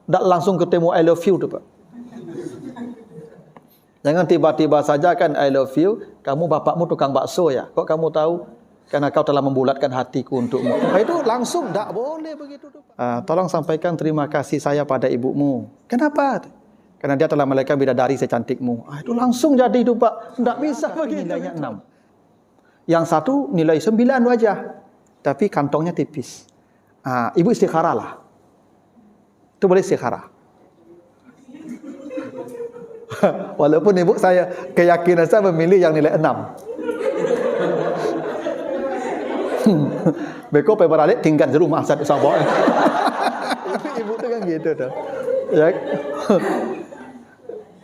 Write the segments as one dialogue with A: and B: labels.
A: Tidak langsung ketemu I love you tu Pak. Jangan tiba-tiba saja kan I love you, kamu bapakmu tukang bakso ya. Kok kamu tahu? Karena kau telah membulatkan hatiku untukmu. Itu langsung tak boleh begitu tu Pak. Tolong sampaikan terima kasih saya pada ibumu. Kenapa? Karena dia telah melahirkan bidadari secantikmu. Itu langsung jadi itu Pak. Tidak bisa begitu. Nilainya 6. Yang satu nilai 9 wajah. Tapi kantongnya tipis. Ibu istikharah lah. Itu boleh istikharah. Walaupun ibu saya keyakinan saya memilih yang nilai 6. Beko balik tinggal di rumah satu sabok. Ibu tu kan gitu tuh. Ya.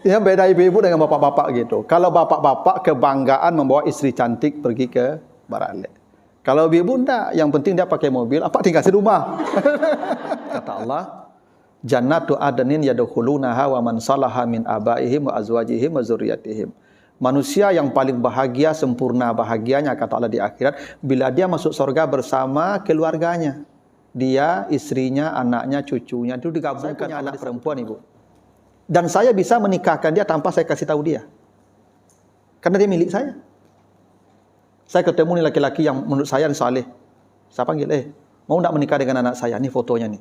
A: Ya beda ibu-ibu dengan bapak-bapak gitu. Kalau bapak-bapak kebanggaan membawa istri cantik pergi ke balik. Kalau ibu enggak, yang penting dia pakai mobil, apa tinggal di rumah. Kata Allah, Jannatu adnin yadkhulunaha wa man salaha min abaihim wa azwajihim wa dzurriyyatihim. Manusia yang paling bahagia, sempurna bahagianya kata Allah di akhirat bila dia masuk surga bersama keluarganya. Dia, istrinya, anaknya, cucunya itu digabungkan. Saya punya anak perempuan, Ibu. Dan saya bisa menikahkan dia tanpa saya kasih tahu dia. Karena dia milik saya. Saya ketemu nih laki-laki yang menurut saya saleh. Saya panggil, mau enggak menikah dengan anak saya? Ini fotonya nih.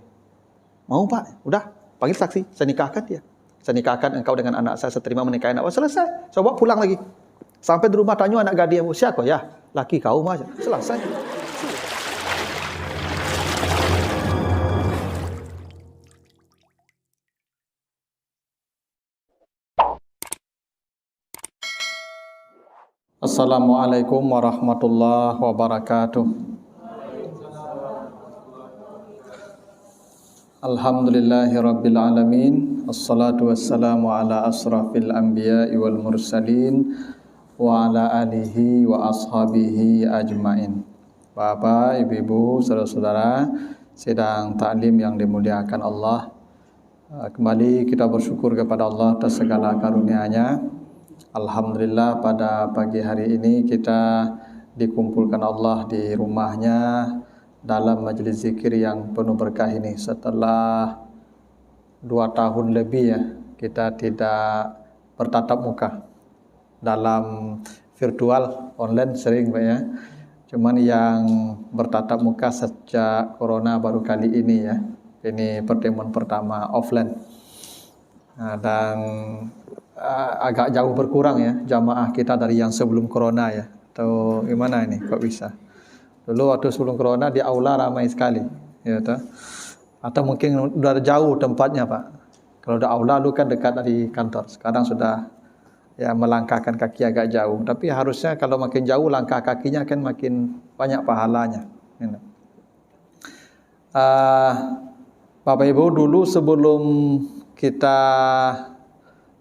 A: Mau Pak? Udah, panggil saksi. Saya nikahkan dia. Saya nikahkan engkau dengan anak saya, saya terima menikahi anak. Selesai. Saya bawa pulang lagi. Sampai di rumah tanya anak gadis, siapa ya? Laki kau mah. Selesai. Assalamualaikum warahmatullahi wabarakatuh. Alhamdulillahirabbil alamin. Assalatu wassalamu ala asrafil anbiya'i wal mursalin wa ala alihi wa ashabihi ajmain. Bapak, ibu-ibu, saudara-saudara sidang taklim yang dimuliakan Allah. Kembali kita bersyukur kepada Allah atas segala karunia-Nya. Alhamdulillah pada pagi hari ini kita dikumpulkan Allah di rumahnya dalam majelis zikir yang penuh berkah ini. Setelah 2 tahun lebih ya kita tidak bertatap muka dalam virtual online sering Pak ya. Cuman yang bertatap muka sejak corona baru kali ini ya. Ini pertemuan pertama offline. Dan agak jauh berkurang ya jamaah kita dari yang sebelum corona ya. Atau gimana ini kok bisa? Dulu waktu sebelum corona di aula ramai sekali ya toh. Atau mungkin sudah jauh tempatnya Pak. Kalau di aula lu kan dekat dari kantor. Sekarang sudah ya melangkahkan kaki agak jauh. Tapi harusnya kalau makin jauh langkah kakinya kan makin banyak pahalanya. Bapak Ibu, dulu sebelum kita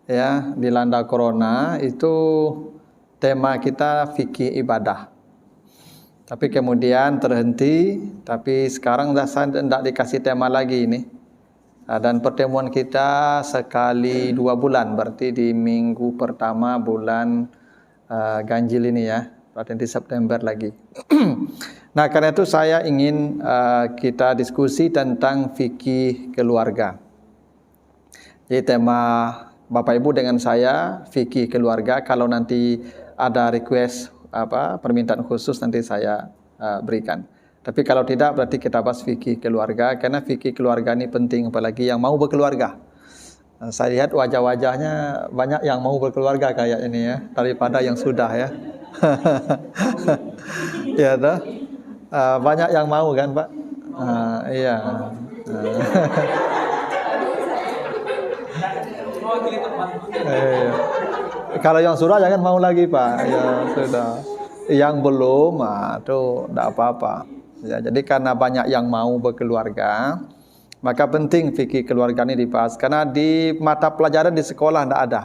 A: ya dilanda corona itu tema kita fikih ibadah. Tapi kemudian terhenti, tapi sekarang saya tidak dikasih tema lagi ini. Dan pertemuan kita sekali 2 bulan, berarti di minggu pertama bulan ganjil ini ya, berarti di September lagi. Nah karena itu saya ingin kita diskusi tentang fikih keluarga. Jadi tema Bapak Ibu dengan saya fikih keluarga. Kalau nanti ada request permintaan khusus nanti saya berikan. Tapi kalau tidak berarti kita bahas fikih keluarga karena fikih keluarga ini penting apalagi yang mau berkeluarga. Saya lihat wajah-wajahnya banyak yang mau berkeluarga kayak ini ya daripada yang sudah ya. Ya toh. Banyak yang mau kan Pak? Iya. Kalau yang sudah jangan mau lagi Pak. Ya sudah. Yang belum, itu tidak apa-apa. Ya, jadi karena banyak yang mau berkeluarga, maka penting fikih keluarga ini dibahas. Karena di mata pelajaran di sekolah tidak ada.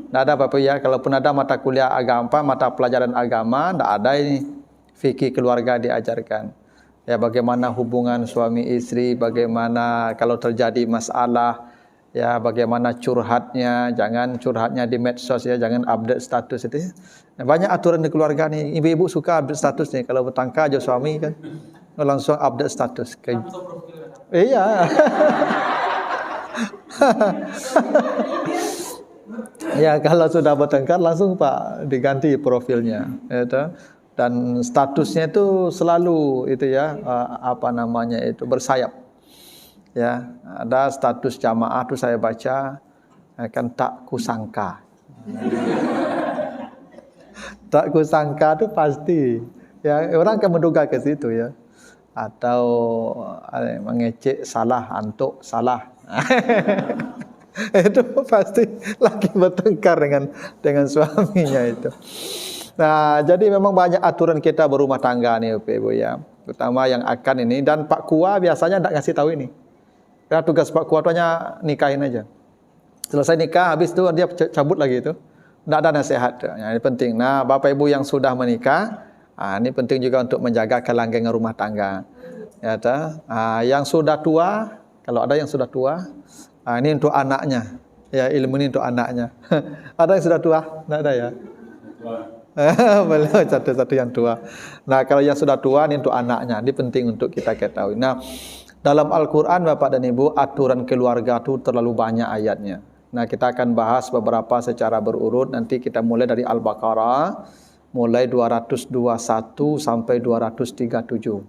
A: Tidak ada Bapak ya. Kalaupun ada mata kuliah agama, mata pelajaran agama, tidak ada ini fikih keluarga diajarkan. Ya bagaimana hubungan suami istri, bagaimana kalau terjadi masalah. Ya bagaimana curhatnya, jangan curhatnya di medsos ya, jangan update status itu. Banyak aturan di keluarga nih. Ibu-ibu suka update status nih. Kalau bertengkar aja suami kan langsung update status. Iya. Ya kalau sudah bertengkar langsung Pak diganti profilnya, itu. Dan statusnya itu selalu itu ya apa namanya itu bersayap. Ya, ada status jamaah tuh saya baca akan tak kusangka. Tak kusangka itu pasti ya orang akan menduga ke situ ya. Atau mengecek salah, antuk salah. Itu pasti lagi bertengkar dengan suaminya itu. Nah, jadi memang banyak aturan kita berumah tangga nih Bapak Ibu ya. Terutama yang akan ini, dan Pak Kua biasanya tidak ngasih tahu ini. Karena tugas Pak Kua itu hanya nikahin aja. Selesai nikah, habis itu dia cabut lagi itu. Tidak ada nasihat. Ya, ini penting. Nah, Bapak Ibu yang sudah menikah, ini penting juga untuk menjaga kelanggengan rumah tangga. Ya, yang sudah tua, kalau ada yang sudah tua, ini untuk anaknya. Ya, ilmu ini untuk anaknya. Ada yang sudah tua? Tidak ada ya? Beliau satu-satu yang tua. Nah, kalau yang sudah tua ini untuk anaknya. Ini penting untuk kita ketahui. Nah, dalam Al-Quran Bapak dan Ibu, aturan keluarga itu terlalu banyak ayatnya. Nah, kita akan bahas beberapa secara berurut. Nanti kita mulai dari Al-Baqarah, mulai 221 sampai 237.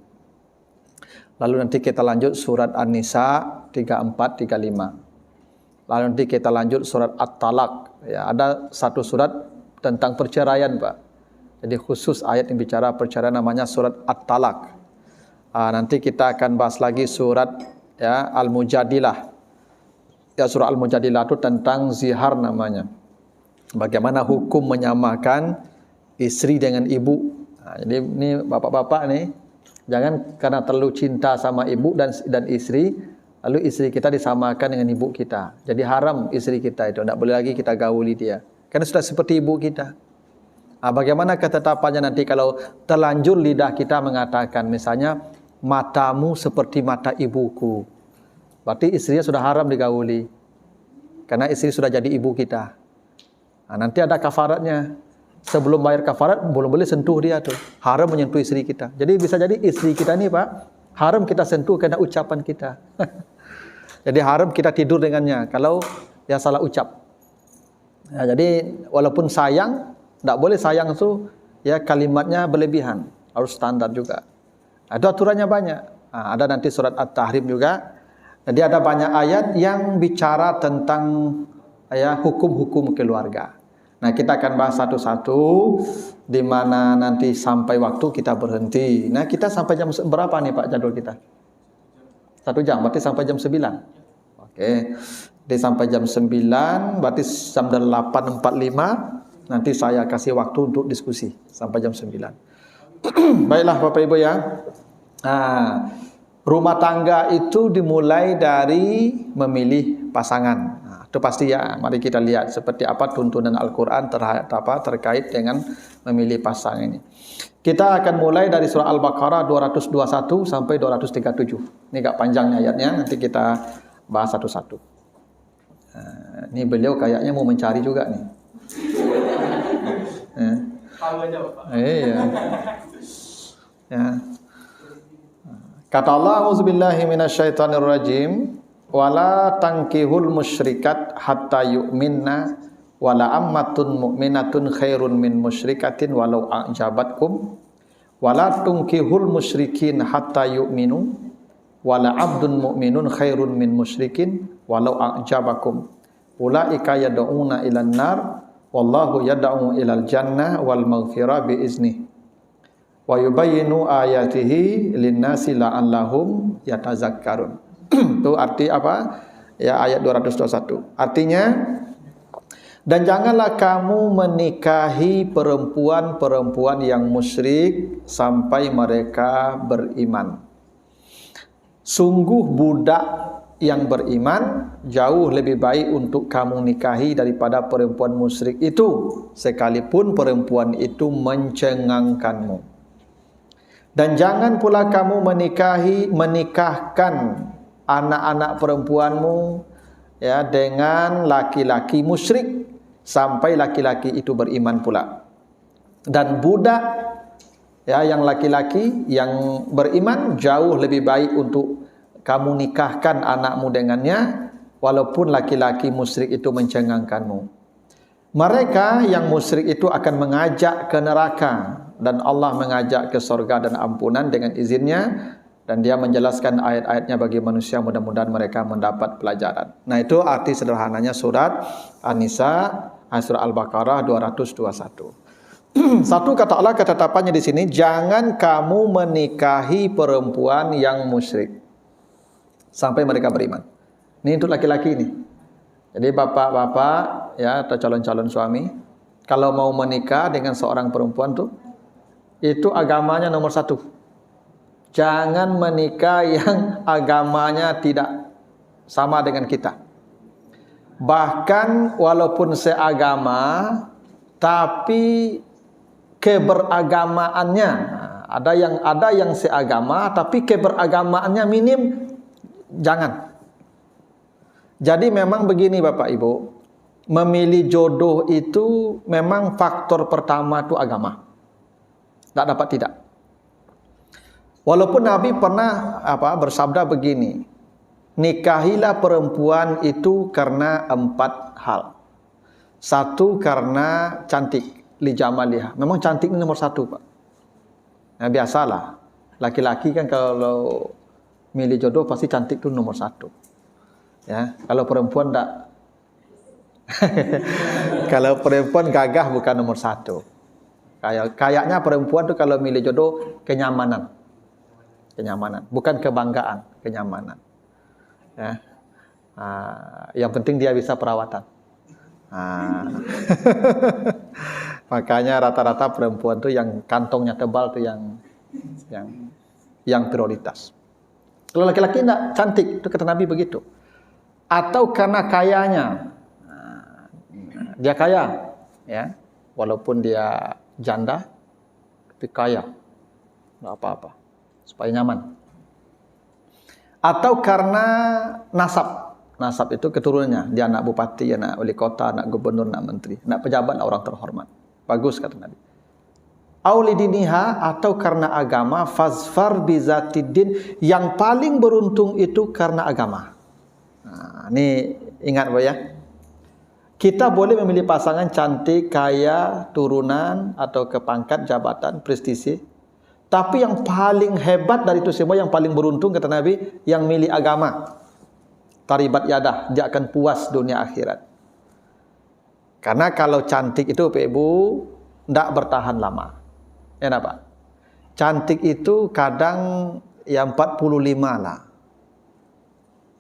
A: Lalu nanti kita lanjut surat An-Nisa 34, 35. Lalu nanti kita lanjut surat At-Talaq. Ya, ada satu surat tentang perceraian Pak. Jadi khusus ayat yang bicara perceraian namanya surat At-Talaq. Nanti kita akan bahas lagi surat ya Al-Mujadilah. Ya, surah Al-Mujadilah itu tentang zihar namanya. Bagaimana hukum menyamakan istri dengan ibu. Jadi ini bapak-bapak nih, jangan karena terlalu cinta sama ibu dan istri, lalu istri kita disamakan dengan ibu kita. Jadi haram istri kita itu, tidak boleh lagi kita gauli dia. Karena sudah seperti ibu kita. Bagaimana ketetapannya nanti kalau terlanjur lidah kita mengatakan misalnya matamu seperti mata ibuku. Berarti istrinya sudah haram digauli. Karena istri sudah jadi ibu kita. Nanti ada kafaratnya. Sebelum bayar kafarat belum boleh sentuh dia tuh. Haram menyentuh istri kita. Jadi bisa jadi istri kita ini Pak, haram kita sentuh karena ucapan kita. Jadi haram kita tidur dengannya kalau ya salah ucap. Ya, jadi walaupun sayang, tidak boleh sayang itu ya kalimatnya berlebihan, harus standar juga. Itu aturannya banyak. Ada nanti surat At-Tahrim juga. Jadi ada banyak ayat yang bicara tentang ya hukum-hukum keluarga. Nah, kita akan bahas satu-satu di mana nanti sampai waktu kita berhenti. Nah, kita sampai jam berapa nih Pak jadwal kita? 1 jam, berarti sampai jam 9. Oke. Jadi sampai jam 9, berarti jam 8.45 nanti saya kasih waktu untuk diskusi sampai jam 9. Baiklah Bapak Ibu ya. Rumah tangga itu dimulai dari memilih pasangan. Itu pasti ya. Mari kita lihat seperti apa tuntunan Al-Quran terkait dengan memilih pasangan ini. Kita akan mulai dari surah Al-Baqarah 221 sampai 237. Ini agak panjangnya ayatnya, nanti kita bahas satu-satu. Ini beliau kayaknya mau mencari juga nih. Iya. Ya. Kata Allah, auzubillahi minasyaitonirrajim, wala tankihul musyrikat hatta yu'minna wala ammatun mu'minatun khairun min musyrikatin walau a'jabatkum wala tunkihul musyrikin hatta yu'minu wala abdun mu'minun khairun min musyrikin walau a'jabakum ulaika yad'una ilan nar wallahu yad'u ilal jannah wal maghfirah bi iznih wa yubayyinu ayatihi linnasi la'allahum yatazakkarun. Itu arti apa? Ya ayat 221. Artinya, dan janganlah kamu menikahi perempuan-perempuan yang musyrik sampai mereka beriman. Sungguh budak yang beriman jauh lebih baik untuk kamu nikahi daripada perempuan musyrik itu, sekalipun perempuan itu mencengangkanmu. Dan jangan pula kamu menikahkan anak-anak perempuanmu ya dengan laki-laki musyrik sampai laki-laki itu beriman pula. Dan budak ya yang laki-laki yang beriman jauh lebih baik untuk kamu nikahkan anakmu dengannya walaupun laki-laki musyrik itu mencengangkanmu. Mereka yang musyrik itu akan mengajak ke neraka, dan Allah mengajak ke surga dan ampunan dengan izinnya, dan dia menjelaskan ayat-ayatnya bagi manusia, mudah-mudahan mereka mendapat pelajaran. Nah, itu arti sederhananya surat An-Nisa, surah Al-Baqarah 221. Satu kata Allah, ketetapannya di sini, jangan kamu menikahi perempuan yang musyrik sampai mereka beriman. Ini untuk laki-laki ini. Jadi bapak-bapak ya, atau calon-calon suami, kalau mau menikah dengan seorang perempuan tuh, itu agamanya nomor satu. Jangan menikah yang agamanya tidak sama dengan kita. Bahkan walaupun seagama, tapi keberagamaannya, ada yang seagama tapi keberagamaannya minim, jangan. Jadi memang begini Bapak Ibu, memilih jodoh itu memang faktor pertama itu agama. Tak dapat tidak. Walaupun Nabi pernah bersabda begini, nikahilah perempuan itu karena 4 hal. 1, karena cantik, li jamaliha. Memang cantik ini nomor 1, Pak. Nah, biasalah. Laki-laki kan kalau milih jodoh pasti cantik itu nomor 1. Ya, kalau perempuan enggak. Kalau perempuan gagah bukan nomor 1. Kayaknya perempuan tuh kalau milih jodoh kenyamanan. Kenyamanan, bukan kebanggaan, kenyamanan. Ya. Yang penting dia bisa perawatan. Makanya rata-rata perempuan tuh yang kantongnya tebal tuh yang prioritas. Kalau laki-laki enggak, cantik, itu kata Nabi begitu. Atau karena kayanya, dia kaya, ya, walaupun dia janda, tapi kaya, enggak apa-apa, supaya nyaman. Atau karena nasab itu keturunannya, dia anak bupati, anak wali kota, anak gubernur, anak menteri, anak pejabat, orang terhormat. Bagus kata Nabi. Aulidiniha, atau karena agama, fazfar bizatiddin, yang paling beruntung itu karena agama. Nah, ini ingat Pak ya. Kita boleh memilih pasangan cantik, kaya, turunan, atau kepangkat, jabatan, prestisi. Tapi yang paling hebat dari itu semua, yang paling beruntung kata Nabi, yang milih agama. Taribat yadah, dia akan puas dunia akhirat. Karena kalau cantik itu Pak Ibu tidak bertahan lama. Ya Pak? Cantik itu kadang ya 45 lah.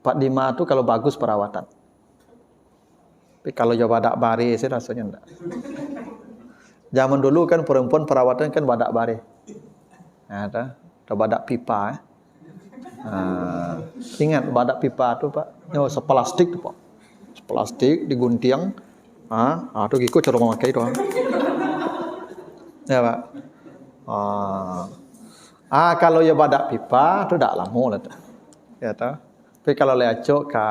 A: 45 itu kalau bagus perawatan. Tapi kalau coba badak bare sih rasanya enggak. Zaman dulu kan perempuan perawatan kan badak bare. Ada badak pipa. Ingat badak pipa itu Pak? Oh, seplastik tuh Pak. Seplastik digunting. Itu gitu cara memakai itu. Ya Pak. Kalau ya badak pipa itu tidak lama lah tuh. Ya tahu. Tapi kalau leacok ke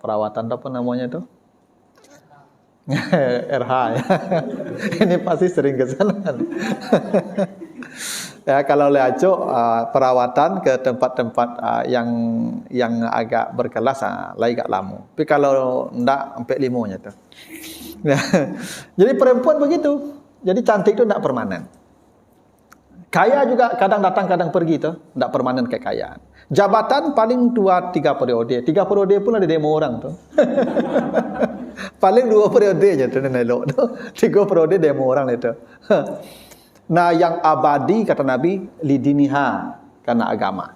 A: perawatan apa namanya itu? RH ya. Ini pasti sering ke sana. Ya, kalau leacok perawatan ke tempat-tempat yang agak berkelas lagi agak lama. Tapi kalau enggak sampai 5-nya tuh. Ya. Jadi perempuan begitu. Jadi cantik itu enggak permanen. Kaya juga kadang datang kadang pergi tuh, enggak permanen kekayaan. Jabatan paling 2-3 periode. 3 periode pun ada demo orang tuh. Paling 2 periode aja tuh nelok tuh. 3 periode demo orang itu. Nah, yang abadi kata Nabi lidiniha, karena agama.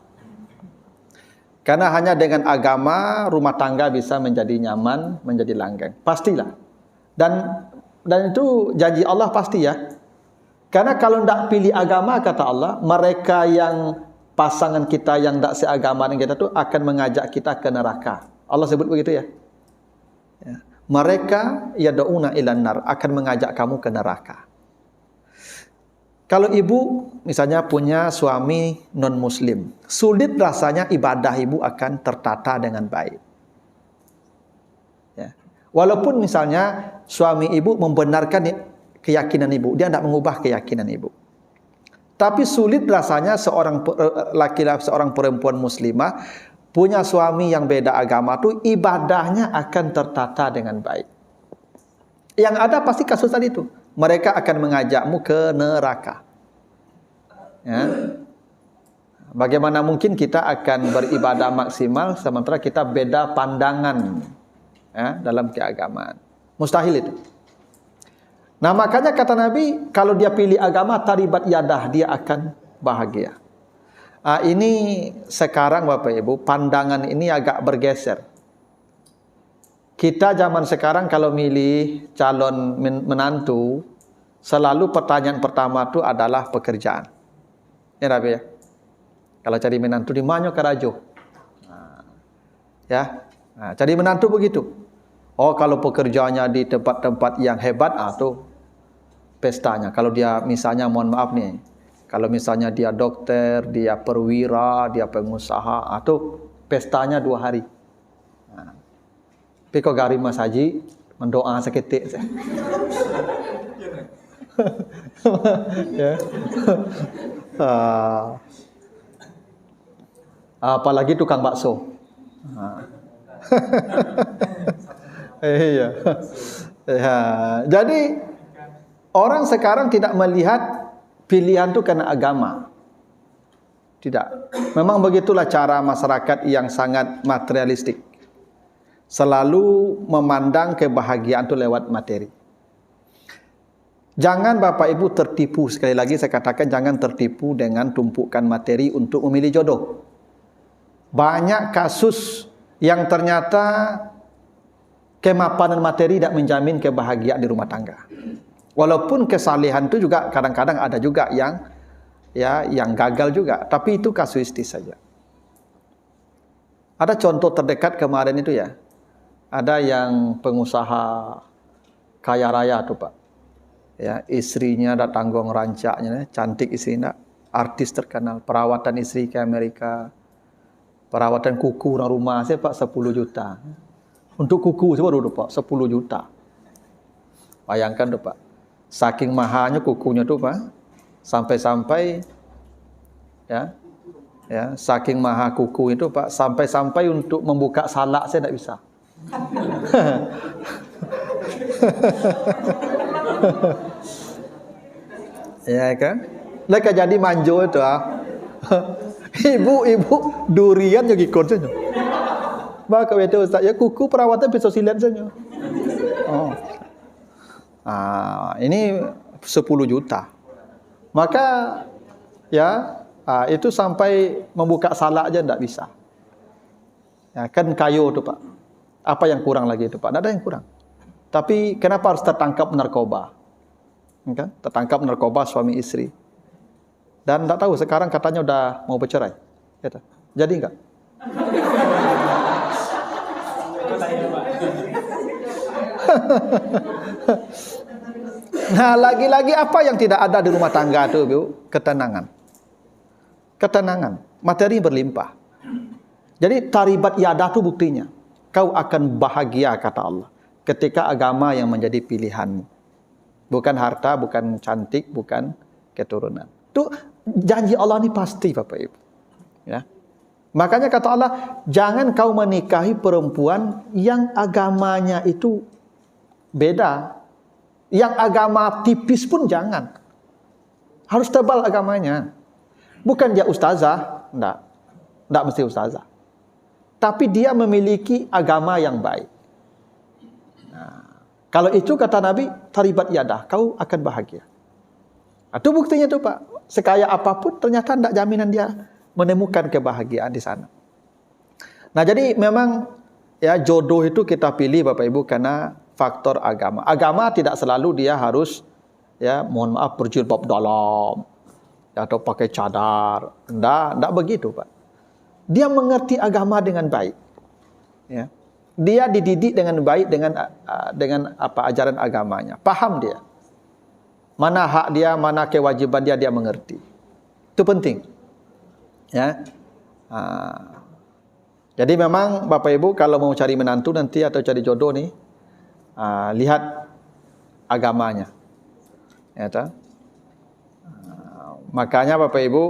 A: Karena hanya dengan agama rumah tangga bisa menjadi nyaman, menjadi langgeng. Pastilah. Dan itu janji Allah pasti ya. Karena kalau tidak pilih agama kata Allah, mereka yang pasangan kita yang tidak seagama dengan kita itu akan mengajak kita ke neraka. Allah sebut begitu ya. Mereka yad'una ilan nar, akan mengajak kamu ke neraka. Kalau ibu misalnya punya suami non-muslim, sulit rasanya ibadah ibu akan tertata dengan baik. Ya. Walaupun misalnya suami ibu membenarkan keyakinan ibu, dia tidak mengubah keyakinan ibu. Tapi sulit rasanya seorang laki-laki, seorang perempuan muslimah punya suami yang beda agama tu ibadahnya akan tertata dengan baik. Yang ada pasti kasus tadi itu. Mereka akan mengajakmu ke neraka. Ya. Bagaimana mungkin kita akan beribadah maksimal sementara kita beda pandangan ya, dalam keagamaan. Mustahil itu. Nah makanya kata Nabi, kalau dia pilih agama taribat yadah, dia akan bahagia. Ini sekarang Bapak Ibu, pandangan ini agak bergeser. Kita zaman sekarang kalau milih calon menantu, selalu pertanyaan pertama itu adalah pekerjaan. Ya Nabi ya. Kalau cari menantu di mana karajo. Ya. Nah, cari menantu begitu. Oh kalau pekerjaannya di tempat-tempat yang hebat, tuh pestanya. Kalau dia misalnya mohon maaf nih, kalau misalnya dia dokter, dia perwira, dia pengusaha, tuh pestanya 2 hari. Nah, tapi kok gari Mas Haji mendoa seketik. Ya. Apalagi tukang bakso. Iya. Ya. Jadi orang sekarang tidak melihat pilihan itu karena agama. Tidak. Memang begitulah cara masyarakat yang sangat materialistik. Selalu memandang kebahagiaan itu lewat materi. Jangan Bapak Ibu tertipu. Sekali lagi saya katakan jangan tertipu dengan tumpukan materi untuk memilih jodoh. Banyak kasus yang ternyata kemapanan materi tidak menjamin kebahagiaan di rumah tangga. Walaupun kesalehan itu juga kadang-kadang ada juga yang gagal juga, tapi itu kasuistis saja. Ada contoh terdekat kemarin itu ya. Ada yang pengusaha kaya raya tuh Pak. Ya, istrinya ada tanggung rancaknya, cantik istrinya, artis terkenal, perawatan istri ke Amerika. Perawatan kuku orang rumah saya Pak 10 juta. Untuk kuku saya baru Pak 10 juta. Bayangkan tuh Pak. Saking mahalnya kukunya tuh Pak. Sampai-sampai ya saking mahal kuku itu Pak, sampai-sampai untuk membuka salak saya tidak bisa. Ya kan? Mereka jadi manjo itu Ibu durian yang ikut saja. Maka itu Ustaz, ya kuku perawatan pisau silet saja. Oh. Ini 10 juta. Maka ya itu sampai membuka salak aja tidak bisa. Ya, kan kayu itu Pak. Apa yang kurang lagi itu Pak? Tidak ada yang kurang. Tapi kenapa harus tertangkap narkoba? Kan? Tertangkap narkoba suami istri. Dan tidak tahu sekarang katanya udah mau bercerai. Gitu. Jadi enggak? Nah, lagi-lagi apa yang tidak ada di rumah tangga itu, Bu? Ketenangan. Ketenangan. Materi berlimpah. Jadi taribat yadah itu buktinya. Kau akan bahagia kata Allah. Ketika agama yang menjadi pilihanmu. Bukan harta, bukan cantik, bukan keturunan. Itu janji Allah ini pasti Bapak Ibu. Ya. Makanya kata Allah, jangan kau menikahi perempuan yang agamanya itu beda. Yang agama tipis pun jangan. Harus tebal agamanya. Bukan dia ustazah, enggak mesti ustazah. Tapi dia memiliki agama yang baik. Nah, kalau itu kata Nabi, taribat yadah, kau akan bahagia. Itu buktinya tuh Pak. Sekaya apapun ternyata tidak jaminan dia menemukan kebahagiaan di sana. Nah jadi memang ya jodoh itu kita pilih Bapak Ibu karena faktor agama. Agama tidak selalu dia harus ya mohon maaf berjilbab dalam atau pakai cadar. Enggak begitu Pak. Dia mengerti agama dengan baik. Ya. Dia dididik dengan baik dengan apa ajaran agamanya. Paham dia. Mana hak dia, mana kewajiban dia mengerti. Itu penting. Ya. Jadi memang Bapak Ibu kalau mau cari menantu nanti atau cari jodoh nih, lihat agamanya. Ya, makanya Bapak Ibu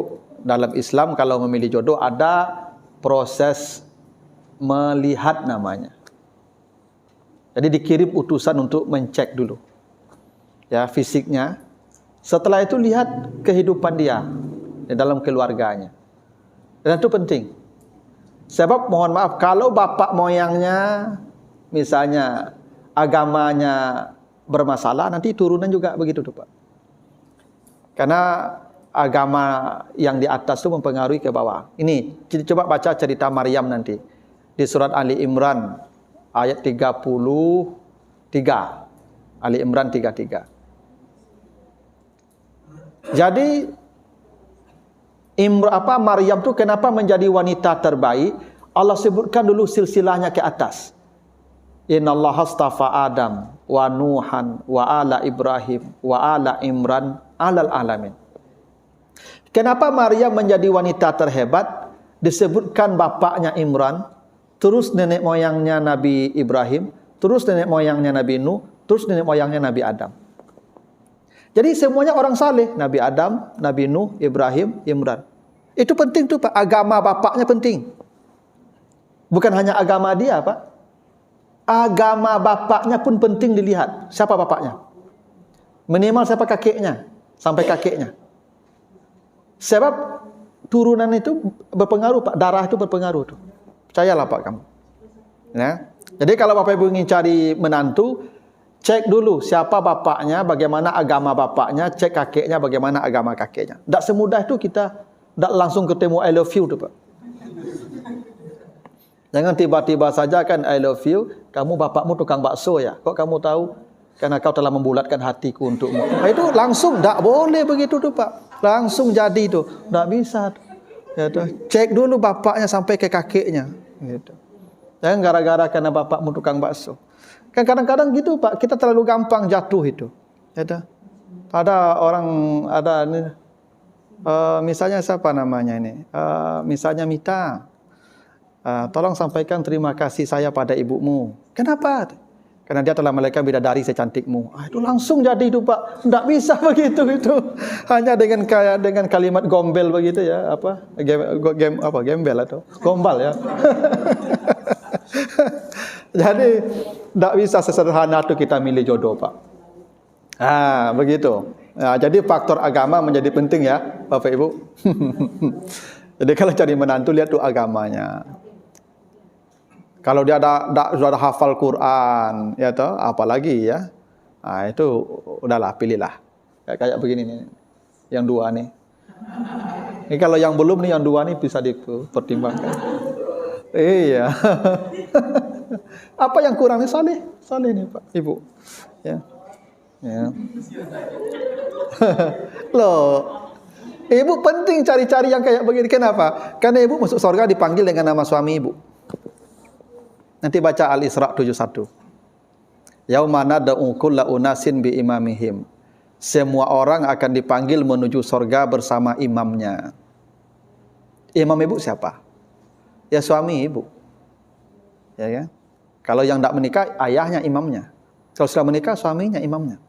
A: dalam Islam kalau memilih jodoh ada proses melihat namanya. Jadi dikirim utusan untuk mencek dulu, ya, fisiknya. Setelah itu lihat kehidupan dia di dalam keluarganya. Dan itu penting. Sebab mohon maaf, kalau bapak moyangnya misalnya agamanya bermasalah, nanti turunan juga begitu tuh Pak. Karena agama yang di atas itu mempengaruhi ke bawah. Ini coba baca cerita Maryam nanti di surat Ali Imran ayat 33. Ali Imran 33. Jadi Maryam tu kenapa menjadi wanita terbaik? Allah sebutkan dulu silsilahnya ke atas. Innallaha astafa Adam wa Nuhan wa ala Ibrahim wa ala Imran alal alamin. Kenapa Maryam menjadi wanita terhebat? Disebutkan bapaknya Imran, terus nenek moyangnya Nabi Ibrahim, terus nenek moyangnya Nabi Nuh, terus nenek moyangnya Nabi Adam. Jadi semuanya orang saleh, Nabi Adam, Nabi Nuh, Ibrahim, Imran. Itu penting tuh Pak, agama bapaknya penting. Bukan hanya agama dia Pak, agama bapaknya pun penting dilihat. Siapa bapaknya? Minimal siapa kakeknya, sampai kakeknya. Sebab turunan itu berpengaruh Pak, darah itu berpengaruh tuh. Percayalah Pak kamu. Ya. Jadi kalau Bapak Ibu ingin cari menantu, cek dulu siapa bapaknya, bagaimana agama bapaknya, cek kakeknya, bagaimana agama kakeknya. Tak semudah itu kita tak langsung ketemu I love you tu Pak. Jangan tiba-tiba saja kan I love you, kamu bapakmu tukang bakso ya. Kok kamu tahu? Karena kau telah membulatkan hatiku untukmu. Nah, itu langsung tak boleh begitu tu Pak. Langsung jadi tu. Tak bisa. Ya, cek dulu bapaknya sampai ke kakeknya. Gitu. Jangan gara-gara karena bapakmu tukang bakso. Kan kadang-kadang gitu Pak, kita terlalu gampang jatuh itu. Ada orang, ada ini, misalnya siapa namanya ini? Misalnya Mita, tolong sampaikan terima kasih saya pada ibumu. Kenapa? Karena dia telah melahirkan bidadari secantikmu. Itu langsung jadi itu Pak. Tidak bisa begitu itu. Hanya dengan kalimat gombel begitu ya, gembel atau gombal ya. Jadi tidak bisa sesederhana itu kita milih jodoh Pak. Begitu. Jadi faktor agama menjadi penting ya Bapak Ibu. Jadi kalau cari menantu lihat tuh agamanya. Kalau dia sudah ada hafal Quran, ya toh, apalagi ya. Itu udahlah pilihlah. Kayak begini nih. Yang dua nih. Ini kalau yang belum nih, yang dua nih bisa dipertimbangkan. Iya. Apa yang kurang nih? Saleh nih Pak, Ibu. Ya. Loh, Ibu penting cari-cari yang kayak begini. Kenapa? Karena Ibu masuk surga dipanggil dengan nama suami Ibu. Nanti baca Al-Isra 71. Yauma nad'u kulla unasin bi imamihim. Semua orang akan dipanggil menuju surga bersama imamnya. Imam Ibu siapa? Ya suami Ibu. Ya kan? Kalau yang tidak menikah, ayahnya imamnya. Kalau sudah menikah, suaminya imamnya.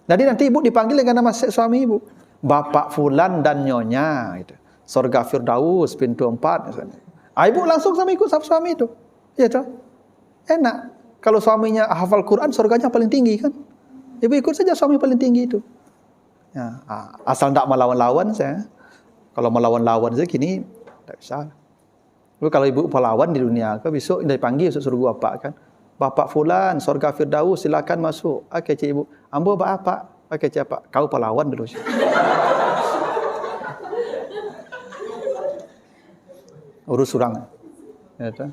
A: Jadi nanti Ibu dipanggil dengan nama suami Ibu. Bapak Fulan dan Nyonya. Gitu. Surga Firdaus, pintu 4. Misalnya. Ibu langsung sama ikut sama suami itu. Ya toh? Enak. Kalau suaminya hafal Quran, surganya paling tinggi kan. Ibu ikut saja suami paling tinggi itu. Ya, asal tidak melawan-lawan saya. Kalau melawan-lawan saya gini, tidak bisa. Lalu kalau ibu pahlawan di dunia, kan besok dipanggil suruh bapak kan. Bapak Fulan, surga Firdaus, silakan masuk. Oke cik ibu. Ambo bapak. Oke cik apa? Kau pahlawan dulu. Urus surang. Ya toh.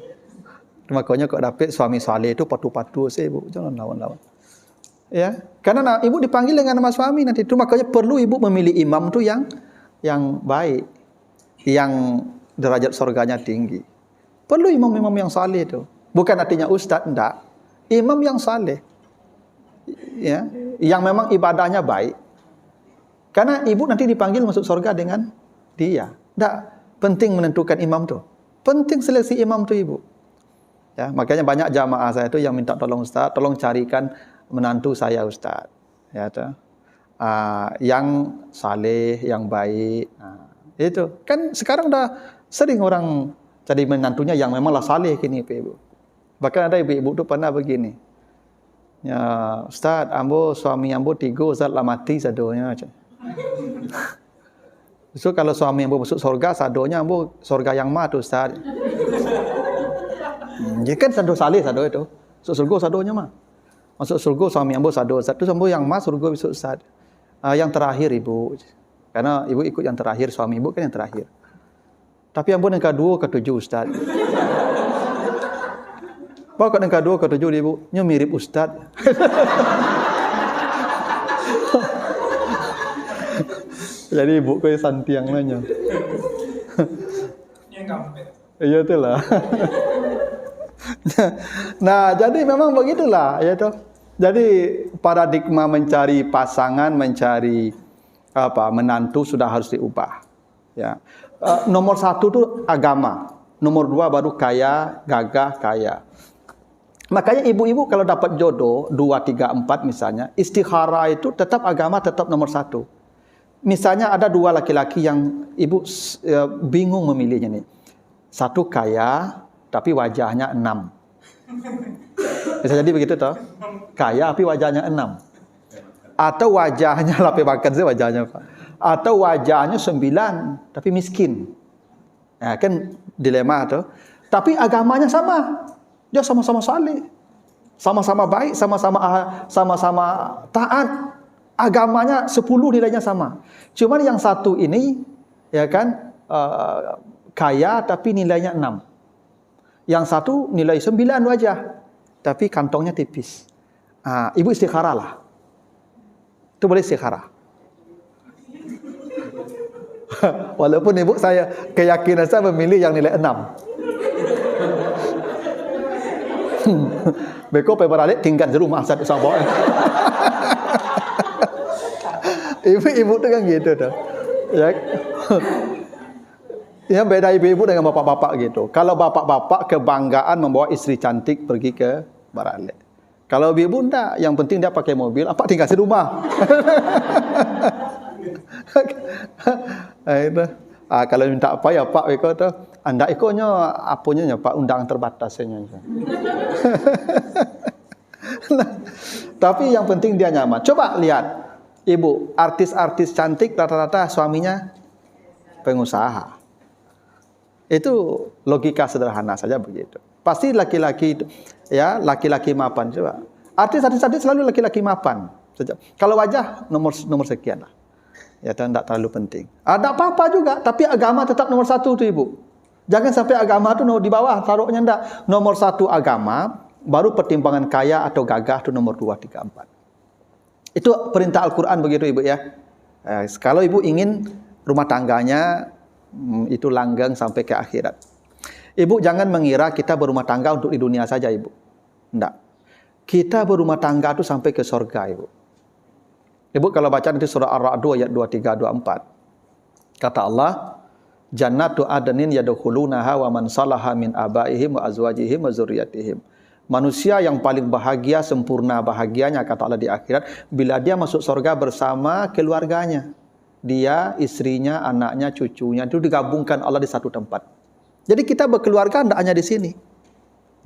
A: Makanya kok dapat suami saleh itu patu-patu saya ibu, jangan lawan-lawan. Ya, karena ibu dipanggil dengan nama suami nanti itu makanya perlu ibu memilih imam tu yang baik, yang derajat surganya tinggi. Perlu imam-imam yang saleh itu. Bukan artinya ustaz, enggak. Imam yang saleh. Ya, yang memang ibadahnya baik. Karena ibu nanti dipanggil masuk surga dengan dia. Enggak penting menentukan imam tu. Penting seleksi imam tu ibu. Ya, makanya banyak jamaah saya itu yang minta tolong Ustaz, tolong carikan menantu saya Ustaz. Ya toh. Yang saleh, yang baik. Itu. Kan sekarang dah sering orang
B: Jadi menantunya yang memanglah saleh kini ibu. Bahkan ada ibu-ibu tu pernah begini. Ya, Ustaz, ambo suami ambo 3 Ustaz lah mati sadonya. So kalau suami ambo masuk surga, sadonya ambo surga yang mana tu Ustaz? Jadi kan sado saleh sado itu. Masuk surga sadonya mah. Masuk surga suami ambo sado Ustaz. Tu ambo yang mah surga besok Ustaz. Yang terakhir ibu. Karena ibu ikut yang terakhir, suami ibu kan yang terakhir. Tapi ambo yang kedua, ketujuh Ustaz. Pokok yang kedua, ketujuh ibu, nya mirip Ustaz. Jadi ibu kau santi yang nanya. Iya itulah. Nah, jadi memang begitulah, ya toh. Jadi paradigma mencari pasangan, mencari menantu sudah harus diubah. Ya. Nomor 1 itu agama. Nomor 2 baru kaya, gagah, kaya. Makanya ibu-ibu kalau dapat jodoh 2, 3, 4 misalnya, istikharah itu tetap agama tetap nomor 1. Misalnya ada 2 laki-laki yang ibu bingung memilihnya nih. 1 kaya tapi wajahnya 6. Bisa jadi begitu toh? Kaya tapi wajahnya 6. Atau wajahnya lapis bakan sih wajahnya Pak. Atau wajahnya 9 tapi miskin. Ya, kan dilema tuh. Tapi agamanya sama. Dia sama-sama saleh. Sama-sama baik, sama-sama taat. Agamanya 10 nilainya sama. Cuman yang satu ini ya kan kaya tapi nilainya 6. Yang satu nilai 9 wajah tapi kantongnya tipis. Ibu istikharah lah. Itu boleh istikharah. Walaupun ibu saya keyakinan saya memilih yang nilai 6. Beko balik tinggal di rumah satu sama. Ibu-ibu tu kan gitu tuh. Ya. Ya beda ibu-ibu dengan bapak-bapak gitu. Kalau bapak-bapak kebanggaan membawa istri cantik pergi ke Barale. Kalau ibu enggak, yang penting dia pakai mobil, apa tinggal di rumah. Itu. Kalau minta apa ya Pak Eko tu, anda ikonya apanya Pak undangan terbatasnya. Nah, tapi yang penting dia nyaman. Coba lihat, ibu, artis-artis cantik rata-rata suaminya pengusaha. Itu logika sederhana saja begitu. Pasti laki-laki itu, ya laki-laki mapan coba. Artis-artis selalu laki-laki mapan. Kalau wajah nomor sekian lah. Ya tidak terlalu penting. Ada apa-apa juga, tapi agama tetap nomor 1 tu ibu. Jangan sampai agama tu di bawah, taruhnya enggak. Nomor 1 agama, baru pertimbangan kaya atau gagah tu nomor 2, 3, 4. Itu perintah Al-Quran begitu ibu ya. Kalau ibu ingin rumah tangganya itu langgeng sampai ke akhirat. Ibu jangan mengira kita berumah tangga untuk di dunia saja ibu. Enggak. Kita berumah tangga itu sampai ke surga ibu. Ibu kalau baca nanti surah Ar-Ra'd ayat 23, 24. Kata Allah, Jannatu adnin yadkhulunaha wa man salaha min abaihim wa azwajihim wa dzurriyyatihim. Manusia yang paling bahagia, sempurna bahagianya kata Allah di akhirat bila dia masuk surga bersama keluarganya. Dia, istrinya, anaknya, cucunya itu digabungkan Allah di satu tempat. Jadi kita berkeluarga tidak hanya di sini.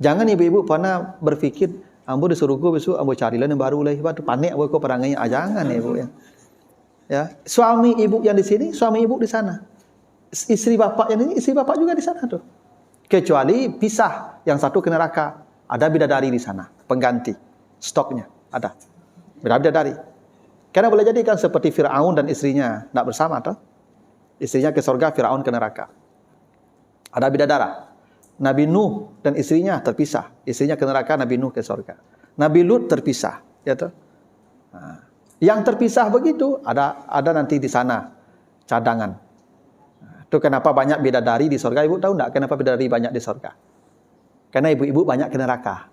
B: Jangan ibu-ibu pernah berpikir ambo disuruh go besok ambo carilah yang baru lah itu panik ambo ko perangainya jangan ibu ya. Ya, suami ibu yang di sini, suami ibu di sana. Istri bapak yang ini, istri bapak juga di sana tuh. Kecuali pisah, yang satu ke neraka. Ada bidadari di sana, pengganti stoknya ada. Bidadari. Karena boleh jadi kan seperti Firaun dan istrinya tidak bersama toh. Istrinya ke surga, Firaun ke neraka. Ada bidadara. Nabi Nuh dan istrinya terpisah. Istrinya ke neraka, Nabi Nuh ke surga. Nabi Lut terpisah, ya toh. Yang terpisah begitu ada nanti di sana cadangan. Itu kenapa banyak bidadari di surga. Ibu tahu enggak kenapa bidadari banyak di surga? Karena ibu-ibu banyak ke neraka.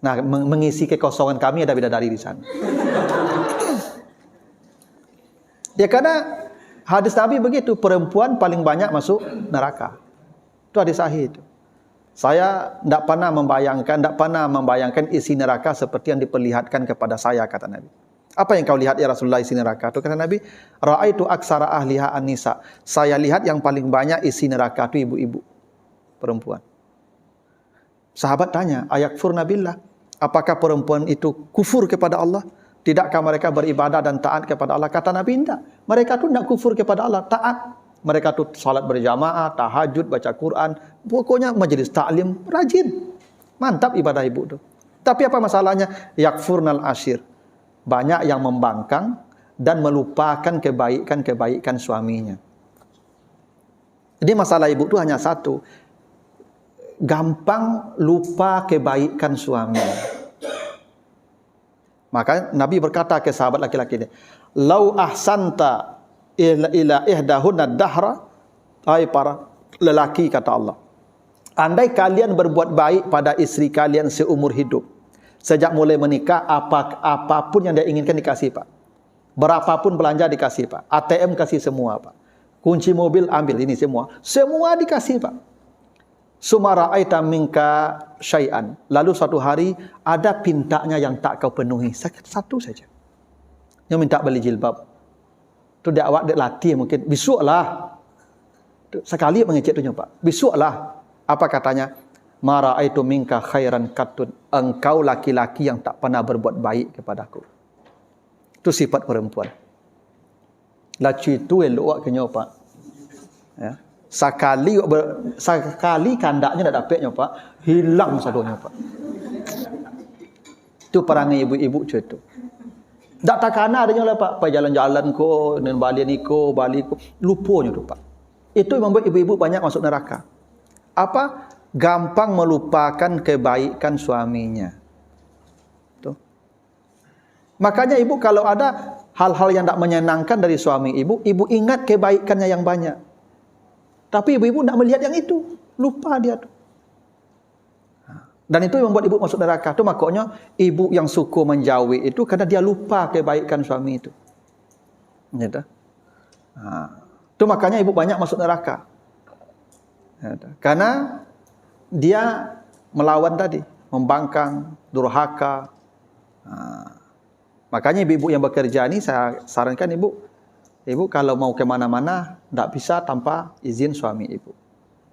B: Nah, mengisi kekosongan kami ada bidadari di sana. Ya karena hadis Nabi begitu, perempuan paling banyak masuk neraka. Itu hadis sahih itu. Saya tidak pernah membayangkan isi neraka seperti yang diperlihatkan kepada saya, kata Nabi. Apa yang kau lihat ya Rasulullah isi neraka? Itu kata Nabi, ra'aitu aksara ahliha an-nisa. Saya lihat yang paling banyak isi neraka itu ibu-ibu, perempuan. Sahabat tanya, ayakfurna billah, apakah perempuan itu kufur kepada Allah? Tidakkah mereka beribadah dan taat kepada Allah? Kata Nabi, tidak. Mereka tu tidak kufur kepada Allah, taat. Mereka tu salat berjamaah, tahajud, baca Quran, pokoknya majlis taklim, rajin. Mantap ibadah ibu tu. Tapi apa masalahnya? Yakfurnal ashir. Banyak yang membangkang dan melupakan kebaikan-kebaikan suaminya. Jadi masalah ibu itu hanya satu. Gampang lupa kebaikan suami. Maka Nabi berkata ke sahabat laki-laki ini, "Lau ahsanta ila ihdahunna dahra." Hai para lelaki, kata Allah, andai kalian berbuat baik pada istri kalian seumur hidup, sejak mulai menikah, apapun yang dia inginkan dikasih, Pak. Berapapun belanja dikasih, Pak. ATM kasih semua, Pak. Kunci mobil ambil, ini semua. Semua dikasih, Pak. Sumara aita minka syai'an. Lalu suatu hari ada pintanya yang tak kau penuhi. Satu saja. Yang minta beli jilbab. Tu dia awak dia latih mungkin. Besoklah. Sekali mengecek tu, Pak. Besoklah. Apa katanya? Mara aitu minka khairan katun. Engkau laki-laki yang tak pernah berbuat baik kepadaku. Itu sifat perempuan. Laci itu elok kenyau, Pak. Ya. Sekali kandaknya dah dapatnya, Pak. Hilang sadonya, Pak. Itu perangai ibu-ibu tu. Tak takana adanya lah, Pak. Pergi jalan-jalan ko, dan balik ko. Lupanya tu, Pak. Itu yang membuat ibu-ibu banyak masuk neraka. Apa? Gampang melupakan kebaikan suaminya. Tuh. Makanya ibu kalau ada hal-hal yang tak menyenangkan dari suami ibu, ibu ingat kebaikannya yang banyak. Tapi ibu-ibu tak melihat yang itu. Lupa dia tuh. Dan itu yang membuat ibu masuk neraka. Itu makanya ibu yang suka menjauhi itu karena dia lupa kebaikan suami itu. Gitu. Itu makanya ibu banyak masuk neraka. Gitu. Karena dia melawan tadi, membangkang, durhaka. Makanya ibu-ibu yang bekerja ini saya sarankan ibu kalau mau ke mana-mana tidak bisa tanpa izin suami ibu.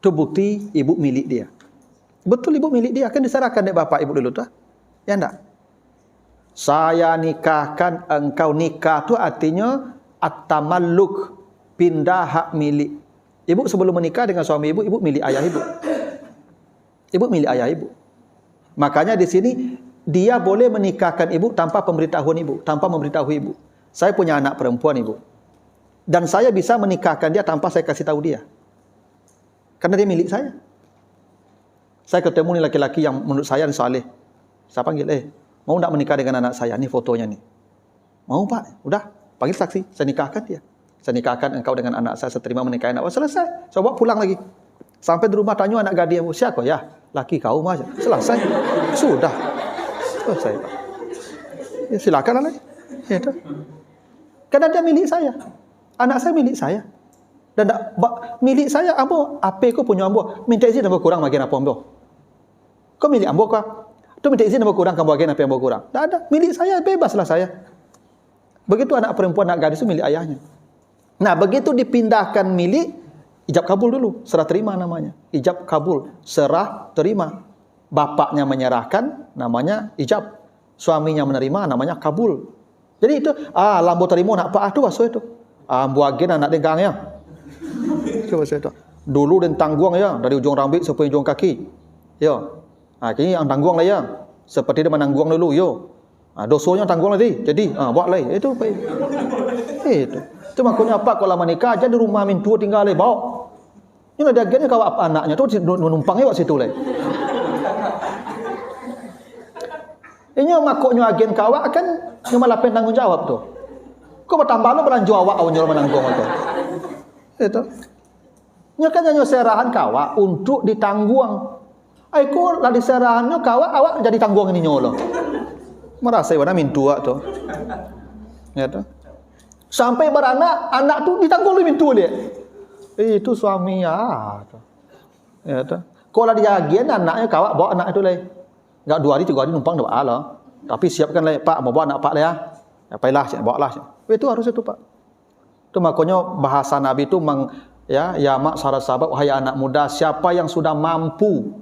B: Itu bukti ibu milik dia. Betul ibu milik dia, kan diserahkan dari bapak ibu dulu tuh. Ya enggak? Saya nikahkan engkau, nikah itu artinya at-tamalluk, pindah hak milik. Ibu sebelum menikah dengan suami ibu milik ayah ibu. Ibu milik ayah ibu. Makanya di sini dia boleh menikahkan ibu tanpa pemberitahuan ibu, tanpa memberitahu ibu. Saya punya anak perempuan, ibu. Dan saya bisa menikahkan dia tanpa saya kasih tahu dia. Karena dia milik saya. Saya ketemu nih laki-laki yang menurut saya saleh. Saya panggil, mau tak menikah dengan anak saya? Ini fotonya nih. Mau, Pak? Udah, panggil saksi. Saya nikahkan dia. Saya nikahkan engkau dengan anak saya, saya terima menikahi anak. Selesai. Saya bawa pulang lagi. Sampai di rumah tanya anak gadis, siapa ya? Laki kau mah. Selesai. Sudah. Selesai, Pak. Ya, silakan lagi. Ya, karena dia milik saya. Anak saya milik saya. Dan milik saya, ambo, apa kau punya ambo? Minta izin ambo kurang bagian apa ambo? Kau milik ambo kah? Tu minta izin ambo kurang kamu bagian apa yang ambo kurang? Tak ada. Milik saya, bebaslah saya. Begitu anak perempuan, anak gadis itu milik ayahnya. Nah, begitu dipindahkan milik, ijab kabul dulu, serah terima namanya. Ijab kabul, serah terima. Bapaknya menyerahkan, namanya ijab. Suaminya menerima, namanya kabul. Jadi itu, lambo terima nak apa tu bahasa itu. Ambo agen anak dengkang ya. Coba saya tu. Dulu dan tangguang ya, dari ujung rambut sampai ujung kaki. Ya. Kini yang tangguang lah ya. Seperti dia menangguang dulu, yo. Dosanya tangguang lagi. Jadi, buat lagi. Itu baik. Itu makanya apa kalau menikah aja di rumah mintua tinggal lagi bawa. Ini ada agennya kau apa anaknya tu menumpangnya wak situ lagi. Ini makanya agen kawak kan yang malapen tanggung jawab tu. Kau bertambah lo belanju awak awak nyuruh menanggung tu. Itu. Nya kan nyanyo serahan kawak untuk ditangguang. Aku lah di serahannya kawak awak jadi tangguang ini nyolo. Merasa mana mintua tu. Ya tu. Sampai beranak, anak tu ditanggung oleh mintua dia. Itu suami ya. Ya tu. Kalau dia agen anaknya kawak bawa anak itu lagi. Enggak 2 hari 3 hari numpang dah lah. Tapi siapkan lah Pak, mau bawa anak Pak lah ya. Pailah, bawa lah. Itu harus itu Pak. Itu makanya bahasa Nabi itu ya mak sahabat sahabat, wahai anak muda, siapa yang sudah mampu,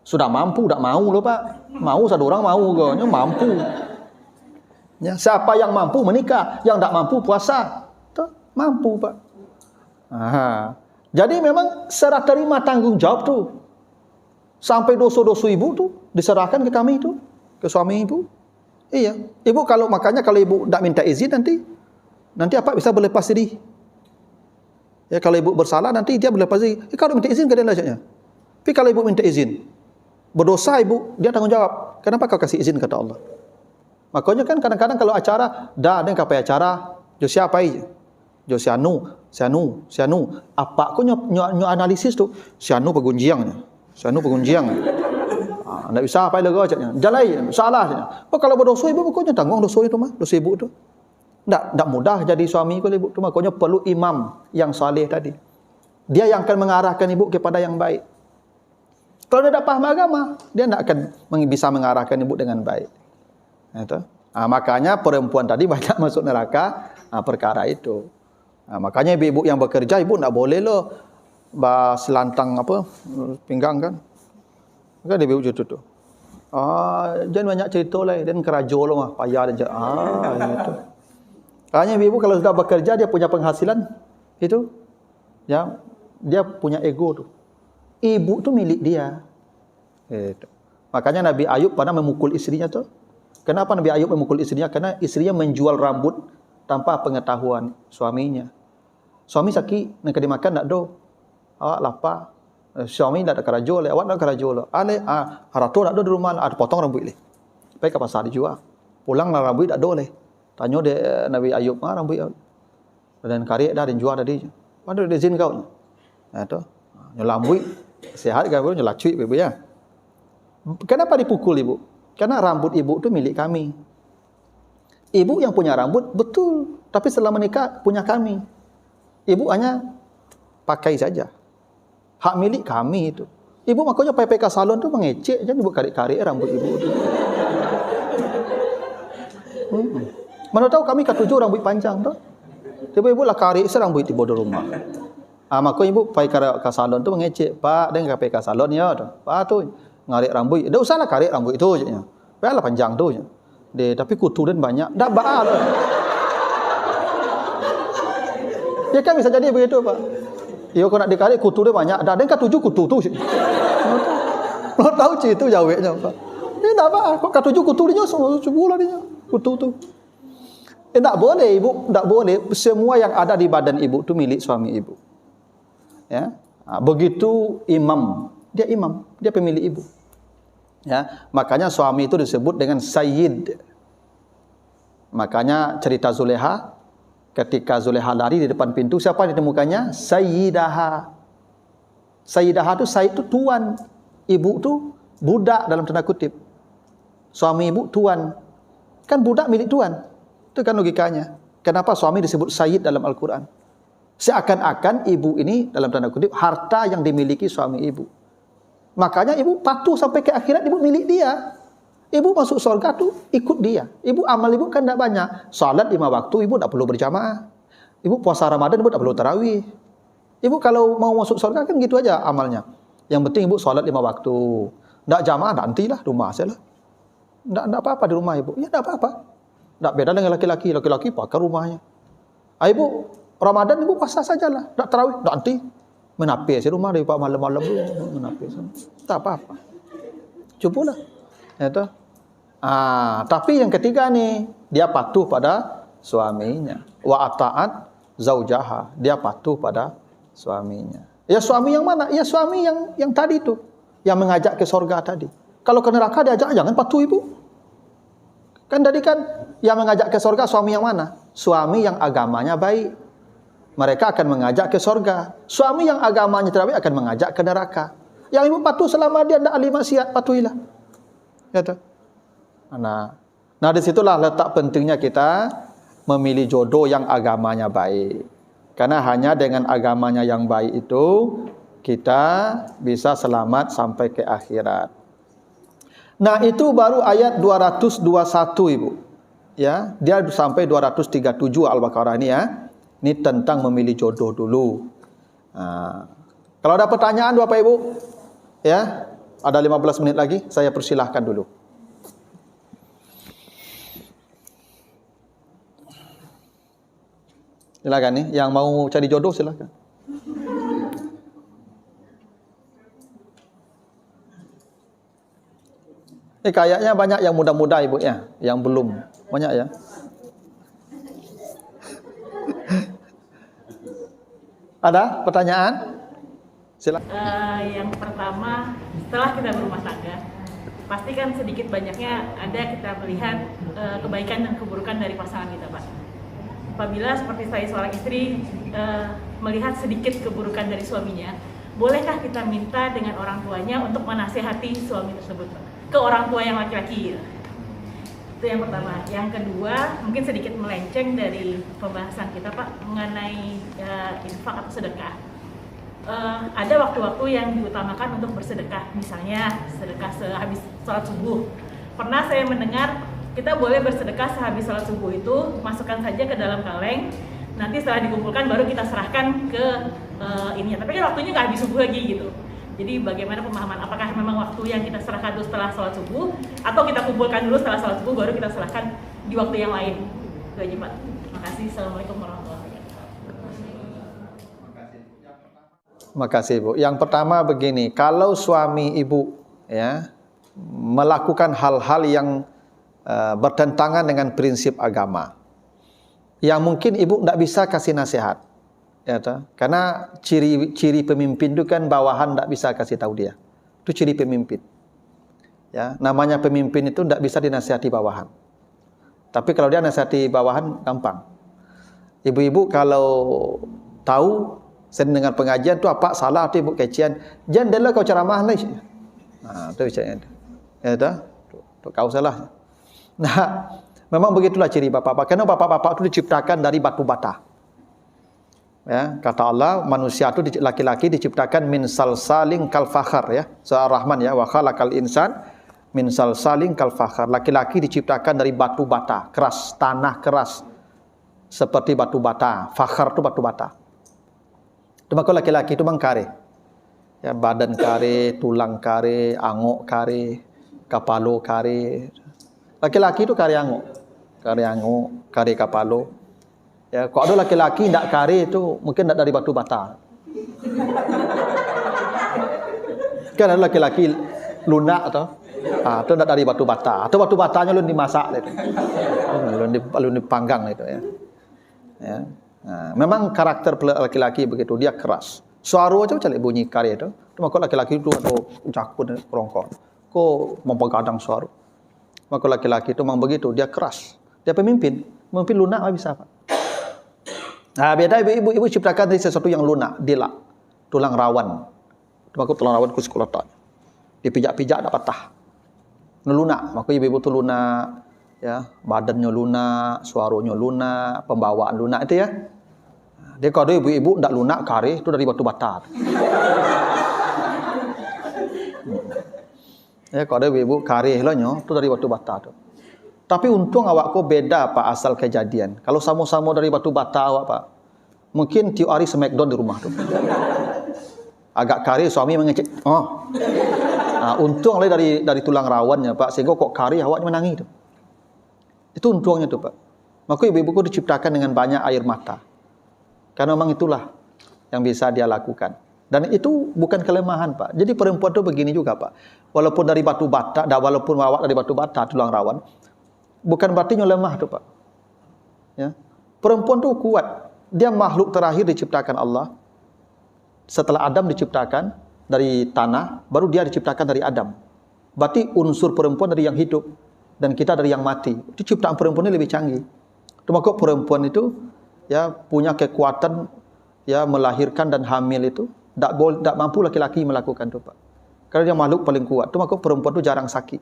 B: tak mau loh Pak. Mau satu orang mau kok, mampu. Ya, siapa yang mampu menikah, yang tak mampu puasa. Tuh, mampu Pak. Aha. Jadi memang serah terima tanggung jawab tuh. Sampai dosa-dosa ibu tuh diserahkan ke kami itu, ke suami ibu. Iya, ibu makanya kalau ibu tak minta izin nanti apa bisa berlepas diri. Ya kalau ibu bersalah nanti dia berlepas diri. Kalau minta izin ke dia lazimnya. Tapi kalau ibu minta izin, berdosa ibu, dia tanggung jawab. Kenapa kau kasih izin kata Allah? Makanya kan kadang-kadang kalau acara, dah ada kapai acara, jo siapa aja. Jo sianu. Apa kau nyo analisis tu? Sianu pegunjiangnya. Tak bisa apa lagi ajaknya. Jalai salah. Kalau berdosa ibu pokoknya tanggung dosa itu mah, dosa ibu tu. Tak mudah jadi suami kalau ibu tu. Makanya perlu imam yang saleh tadi. Dia yang akan mengarahkan ibu kepada yang baik. Kalau dia tak paham agama, dia tak akan bisa mengarahkan ibu dengan baik. Itu. Makanya perempuan tadi banyak masuk neraka perkara itu. Makanya ibu-ibu yang bekerja, ibu tak boleh loh selantang pinggang kan. Kan dia ibu tu. Jangan banyak cerita lah, dan kerajo loh mah, payah dan itu. Makanya ibu kalau sudah bekerja, dia punya penghasilan itu, ya dia punya ego tu. Ibu tu milik dia. Itu. Makanya Nabi Ayub pernah memukul istrinya tu. Kenapa Nabi Ayub memukul istrinya? Karena istrinya menjual rambut tanpa pengetahuan suaminya. Suami sakit, nak dimakan tak do. Awak lapar. Suami tak ada kerajo le, awak tak kerajo le. Harato tak do di rumah, ada potong rambut le. Pergi ke pasar dijual. Pulang lah rambut tak do le. Tanya dia Nabi Ayub, rambut dan karya dah dijual tadi. Mana dia izin kau? Tu. Nyolambui sehat kan ibu, nyolacui ibu ya. Kenapa dipukul ibu? Karena rambut ibu tu milik kami. Ibu yang punya rambut betul, tapi setelah menikah punya kami. Ibu hanya pakai saja. Hak milik kami itu. Ibu makanya PPK salon tu mengecek, jangan ibu karik-karik rambut ibu tu. Mana tahu kami ketujuh rambut panjang tu. Tiba-tiba ibu lah karik serambut ibu di rumah. Maka ibu pergi ke salon tu mengecek, Pak, dengan KPK salon ya tu. Pak tu ngarik rambut. Dah usahlah karik rambut itu je nya. Biarlah panjang tu je. Tapi kutu dan banyak. Dah baal. Ya kan bisa jadi begitu, Pak. Ya kalau nak dikarik kutu dia banyak. Dah dengan ketujuh kutu tu je. Mau tahu cerita jawabnya, Pak. Ini tak apa. Kok ketujuh kutu dia sebulan dia. Kutu tu. Tak boleh ibu, tak boleh. Semua yang ada di badan ibu tu milik suami ibu. Ya, begitu imam, dia pemilik ibu. Ya, makanya suami itu disebut dengan sayyid. Makanya cerita Zulekha, ketika Zulekha lari di depan pintu, siapa yang ditemukannya? Sayyidaha. Sayyidaha itu sayyid itu tuan, ibu tu budak dalam tanda kutip. Suami ibu tuan, kan budak milik tuan. Itu kan logikanya. Kenapa suami disebut sayyid dalam Al-Quran? Seakan-akan ibu ini dalam tanda kutip harta yang dimiliki suami ibu. Makanya ibu patuh sampai ke akhirat, ibu milik dia. Ibu masuk surga tu ikut dia. Ibu amal ibu kan tak banyak. Salat 5 waktu ibu tak perlu berjamaah. Ibu puasa Ramadan ibu tak perlu tarawih. Ibu kalau mau masuk surga kan gitu aja amalnya. Yang penting ibu salat 5 waktu. Tak jamaah nantilah rumah saya lah. Tak apa-apa di rumah ibu. Ya tak apa-apa. Tak beda dengan laki-laki. Laki-laki pakai rumahnya. Ibu Ramadan ibu puasa sajalah. Tak tarawih nanti. Menapis di rumah dari malam-malam dulu menapis. Tak apa-apa. Cubalah. Ya tu. Tapi yang ketiga ni, dia patuh pada suaminya. Wa ata'at zaujaha. Dia patuh pada suaminya. Ya suami yang mana? Ya suami yang tadi tu, yang mengajak ke surga tadi. Kalau ke neraka diajak, jangan patuh ibu. Kan tadi kan yang mengajak ke surga suami yang mana? Suami yang agamanya baik. Mereka akan mengajak ke surga. Suami yang agamanya tidak baik akan mengajak ke neraka. Yang ibu patuh selama dia tidak ahli maksiat, patuhilah. Kata. Nah, disitulah letak pentingnya kita memilih jodoh yang agamanya baik. Karena hanya dengan agamanya yang baik itu kita bisa selamat sampai ke akhirat. Nah, itu baru ayat 221 ibu. ya, dia sampai 237 Al-Baqarah ini ya. Ini tentang memilih jodoh dulu. Kalau ada pertanyaan Bapak Ibu, ya, ada 15 menit lagi, saya persilahkan dulu. Silakan nih, yang mau cari jodoh silakan. Kayaknya banyak yang muda-muda Ibu ya, yang belum. Banyak ya. Ada pertanyaan? Silakan.
C: Yang pertama, setelah kita berumah tangga, pasti kan sedikit banyaknya ada kita melihat kebaikan dan keburukan dari pasangan kita, Pak. Apabila seperti saya seorang istri melihat sedikit keburukan dari suaminya, bolehkah kita minta dengan orang tuanya untuk menasihati suami tersebut, Pak, ke orang tua yang laki-laki? Itu yang pertama. Yang kedua, mungkin sedikit melenceng dari pembahasan kita, Pak, mengenai infak atau sedekah. Ada waktu-waktu yang diutamakan untuk bersedekah, misalnya sedekah sehabis sholat subuh. Pernah saya mendengar kita boleh bersedekah sehabis sholat subuh itu, masukkan saja ke dalam kaleng, nanti setelah dikumpulkan baru kita serahkan ke ininya. Tapi kan waktunya nggak habis subuh lagi gitu. Jadi bagaimana pemahaman, apakah memang waktu yang kita serahkan itu setelah sholat subuh, atau kita kumpulkan dulu setelah sholat subuh baru kita serahkan di waktu yang lain? Itu aja, Pak. Terima kasih. Assalamualaikum warahmatullahi wabarakatuh.
B: Makasih Bu. Yang pertama begini, kalau suami Ibu ya melakukan hal-hal yang bertentangan dengan prinsip agama, yang mungkin Ibu tidak bisa kasih nasihat. Ya, karena ciri pemimpin itu kan bawahan tidak bisa kasih tahu dia. Itu ciri pemimpin. Ya, namanya pemimpin itu tidak bisa dinasihati bawahan. Tapi kalau dia nasihati bawahan gampang. Ibu-ibu kalau tahu saya dengar pengajian tu apa salah tu Ibu kecian, jangan dela kau ceramah lah. Nah, tu bicaranya. Ya tu kau salah. Nah, memang begitulah ciri bapak-bapak. Karena bapak-bapak itu diciptakan dari batu bata. Ya, kata Allah, manusia itu laki-laki diciptakan min salsalin kal fakhar ya. Surah Ar-Rahman ya, wa khalaqal insan min salsalin kal fakhar. Laki-laki diciptakan dari batu bata, keras, tanah keras. Seperti batu bata. Fakhar itu batu bata. Itu maka laki-laki itu mengkare. Ya, badan kare, tulang kare, angok kare, kapalo kare. Laki-laki itu kare angok. Kare kapalo. Ya, kalau ada laki-laki tidak kare itu mungkin tidak dari batu bata. Kan ada laki-laki lunak atau itu tidak dari batu bata. Atau batu batanya belum dimasak itu. Belum dipanggang itu ya. Ya. Nah, memang karakter laki-laki begitu, dia keras. Suara aja macam bunyi kare itu. Maka laki-laki itu atau ucapun rongkor. Kok mempegadang suara. Maka laki-laki itu memang begitu, dia keras. Dia pemimpin lunak nggak bisa, Pak. Nah, beda ibu ciptakan dari sesuatu yang lunak, dilak, tulang rawan. Maka tulang rawan kuskulatan. Dipijak-pijak tak patah. Lunak, maka ibu tu lunak, ya, badannya lunak, suaranya lunak, pembawaan lunak itu ya. Dia kalau ibu-ibu tidak lunak kare itu dari batu bata. Ya, kalau ibu kare lahnya itu dari batu bata tu. Tapi untung awak kau beda Pak asal kejadian. Kalau sama-sama dari batu bata awak Pak, mungkin tiap hari smackdown di rumah tu. Agak kari suami mengecek. Oh, nah, untung lah dari tulang rawannya Pak, sehingga kok kari awak menangis tu. Itu untungnya tu Pak. Maka ibu-ibu kau diciptakan dengan banyak air mata. Karena memang itulah yang bisa dia lakukan. Dan itu bukan kelemahan Pak. Jadi perempuan tu begini juga Pak. Walaupun dari batu bata, walaupun awak dari batu bata tulang rawan, bukan berarti lemah tu Pak. Ya. Perempuan tu kuat. Dia makhluk terakhir diciptakan Allah. Setelah Adam diciptakan dari tanah, baru dia diciptakan dari Adam. Berarti unsur perempuan dari yang hidup dan kita dari yang mati. Itu ciptaan perempuan ini lebih canggih. Maka perempuan itu ya punya kekuatan ya melahirkan dan hamil itu tak mampu laki-laki melakukan itu Pak. Karena dia makhluk paling kuat. Maka perempuan itu jarang sakit.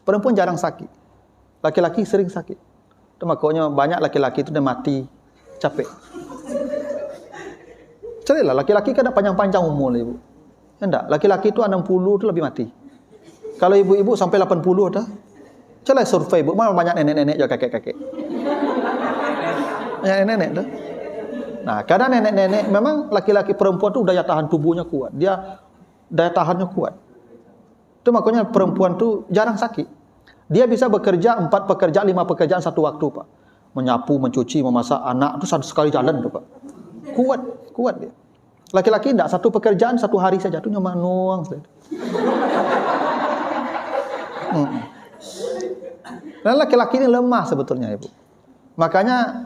B: Perempuan jarang sakit. Laki-laki sering sakit. Makanya banyak laki-laki itu dia mati capek. Carilah laki-laki kan panjang-panjang umur ibu. Enggak, laki-laki itu 60 itu lebih mati. Kalau ibu-ibu sampai 80 dah Coba survei Bu, mana banyak nenek-nenek juga kakek-kakek. Banyak nenek-nenek tuh. Nah, karena nenek-nenek memang laki-laki perempuan tuh daya tahan tubuhnya kuat. Dia daya tahannya kuat. Itu makanya perempuan tuh jarang sakit. Dia bisa bekerja 4 pekerjaan, 5 pekerjaan satu waktu, Pak. Menyapu, mencuci, memasak anak itu satu sekali jalan tuh, Pak. Kuat dia. Laki-laki enggak, satu pekerjaan satu hari saja tuh nyaman nuang. Dan laki-laki ini lemah sebetulnya, Ibu. Makanya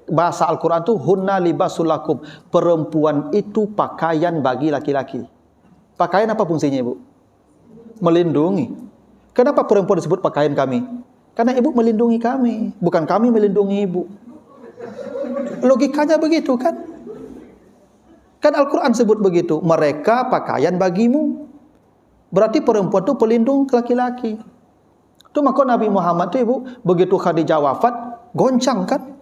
B: bahasa Al-Quran itu hunna libasul lakum. Perempuan itu pakaian bagi laki-laki. Pakaian apa fungsinya, Ibu? Melindungi. Kenapa perempuan disebut pakaian kami? Karena Ibu melindungi kami, bukan kami melindungi Ibu. Logikanya begitu kan? Kan Al-Quran sebut begitu, mereka pakaian bagimu. Berarti perempuan itu pelindung laki-laki. Itu maka Nabi Muhammad itu, Ibu, begitu Khadijah wafat, goncang kan?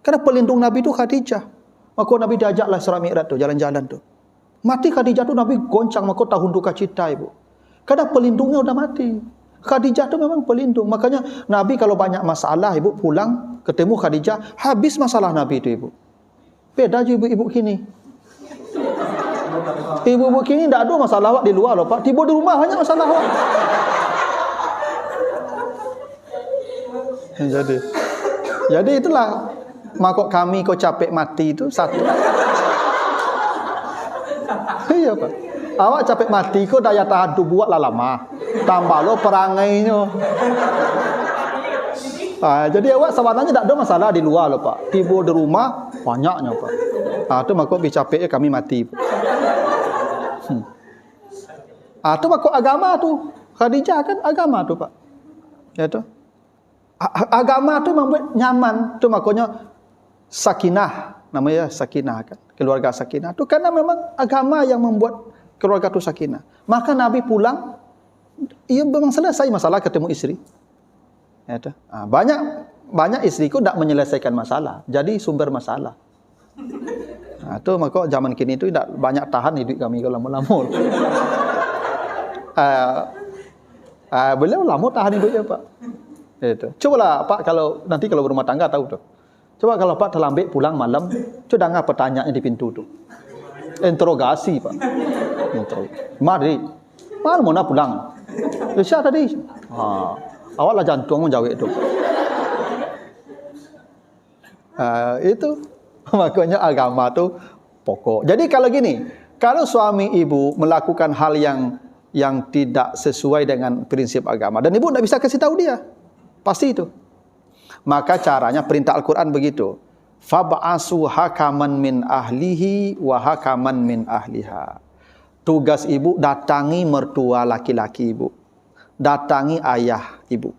B: Karena pelindung Nabi itu Khadijah. Maka Nabi diajaklah Isra Mi'raj tuh, jalan-jalan tuh. Mati Khadijah tuh Nabi goncang, maka tahun duka cita, Ibu. Karena pelindungnya udah mati. Khadijah itu memang pelindung. Makanya Nabi kalau banyak masalah, Ibu pulang ketemu Khadijah, habis masalah Nabi itu, Ibu. Beda aja ibu-ibu kini. Ibu-ibu kini tidak ada masalah awak di luar loh, Pak. Tiba di rumah hanya masalah awak. Jadi itulah makok kami kau capek mati itu satu. Iya, Pak. Awak capek mati kau daya tahan tubuh lah lama. Tambah lo perangainya. Jadi awak sebenarnya tidak ada masalah di luar loh, Pak. Tiba di rumah banyaknya, Pak. Itu makok capek kami mati. Itu makok agama tuh. Khadijah kan agama tuh, Pak. Ya tuh. Agama tuh membuat nyaman. Itu makanya sakinah, namanya sakinah kan. Keluarga sakinah. Itu karena memang agama yang membuat keluarga itu sakinah. Maka Nabi pulang, ia memang selesai masalah ketemu istri. Ya tuh. Banyak istriku tidak menyelesaikan masalah. Jadi sumber masalah. Itu maka zaman kini itu tidak banyak tahan hidup kami kalau lama-lama. Beliau lama tahan hidupnya, Pak. Itu. Cobalah Pak kalau nanti kalau berumah tangga tahu tuh. Coba kalau Pak terlambat pulang malam, coba dengar pertanyaannya di pintu tuh. Interogasi, Pak. Mari. Mana mau nak pulang? Siapa tadi? Awaklah jantung menjawab itu. Itu makanya agama tuh pokok. Jadi kalau gini, kalau suami ibu melakukan hal yang tidak sesuai dengan prinsip agama dan ibu tidak bisa kasih tahu dia, pasti itu. Maka caranya perintah Al-Quran begitu. Fab'asu hakaman min ahlihi wa hakaman min ahliha. Tugas ibu datangi mertua laki-laki ibu. Datangi ayah ibu.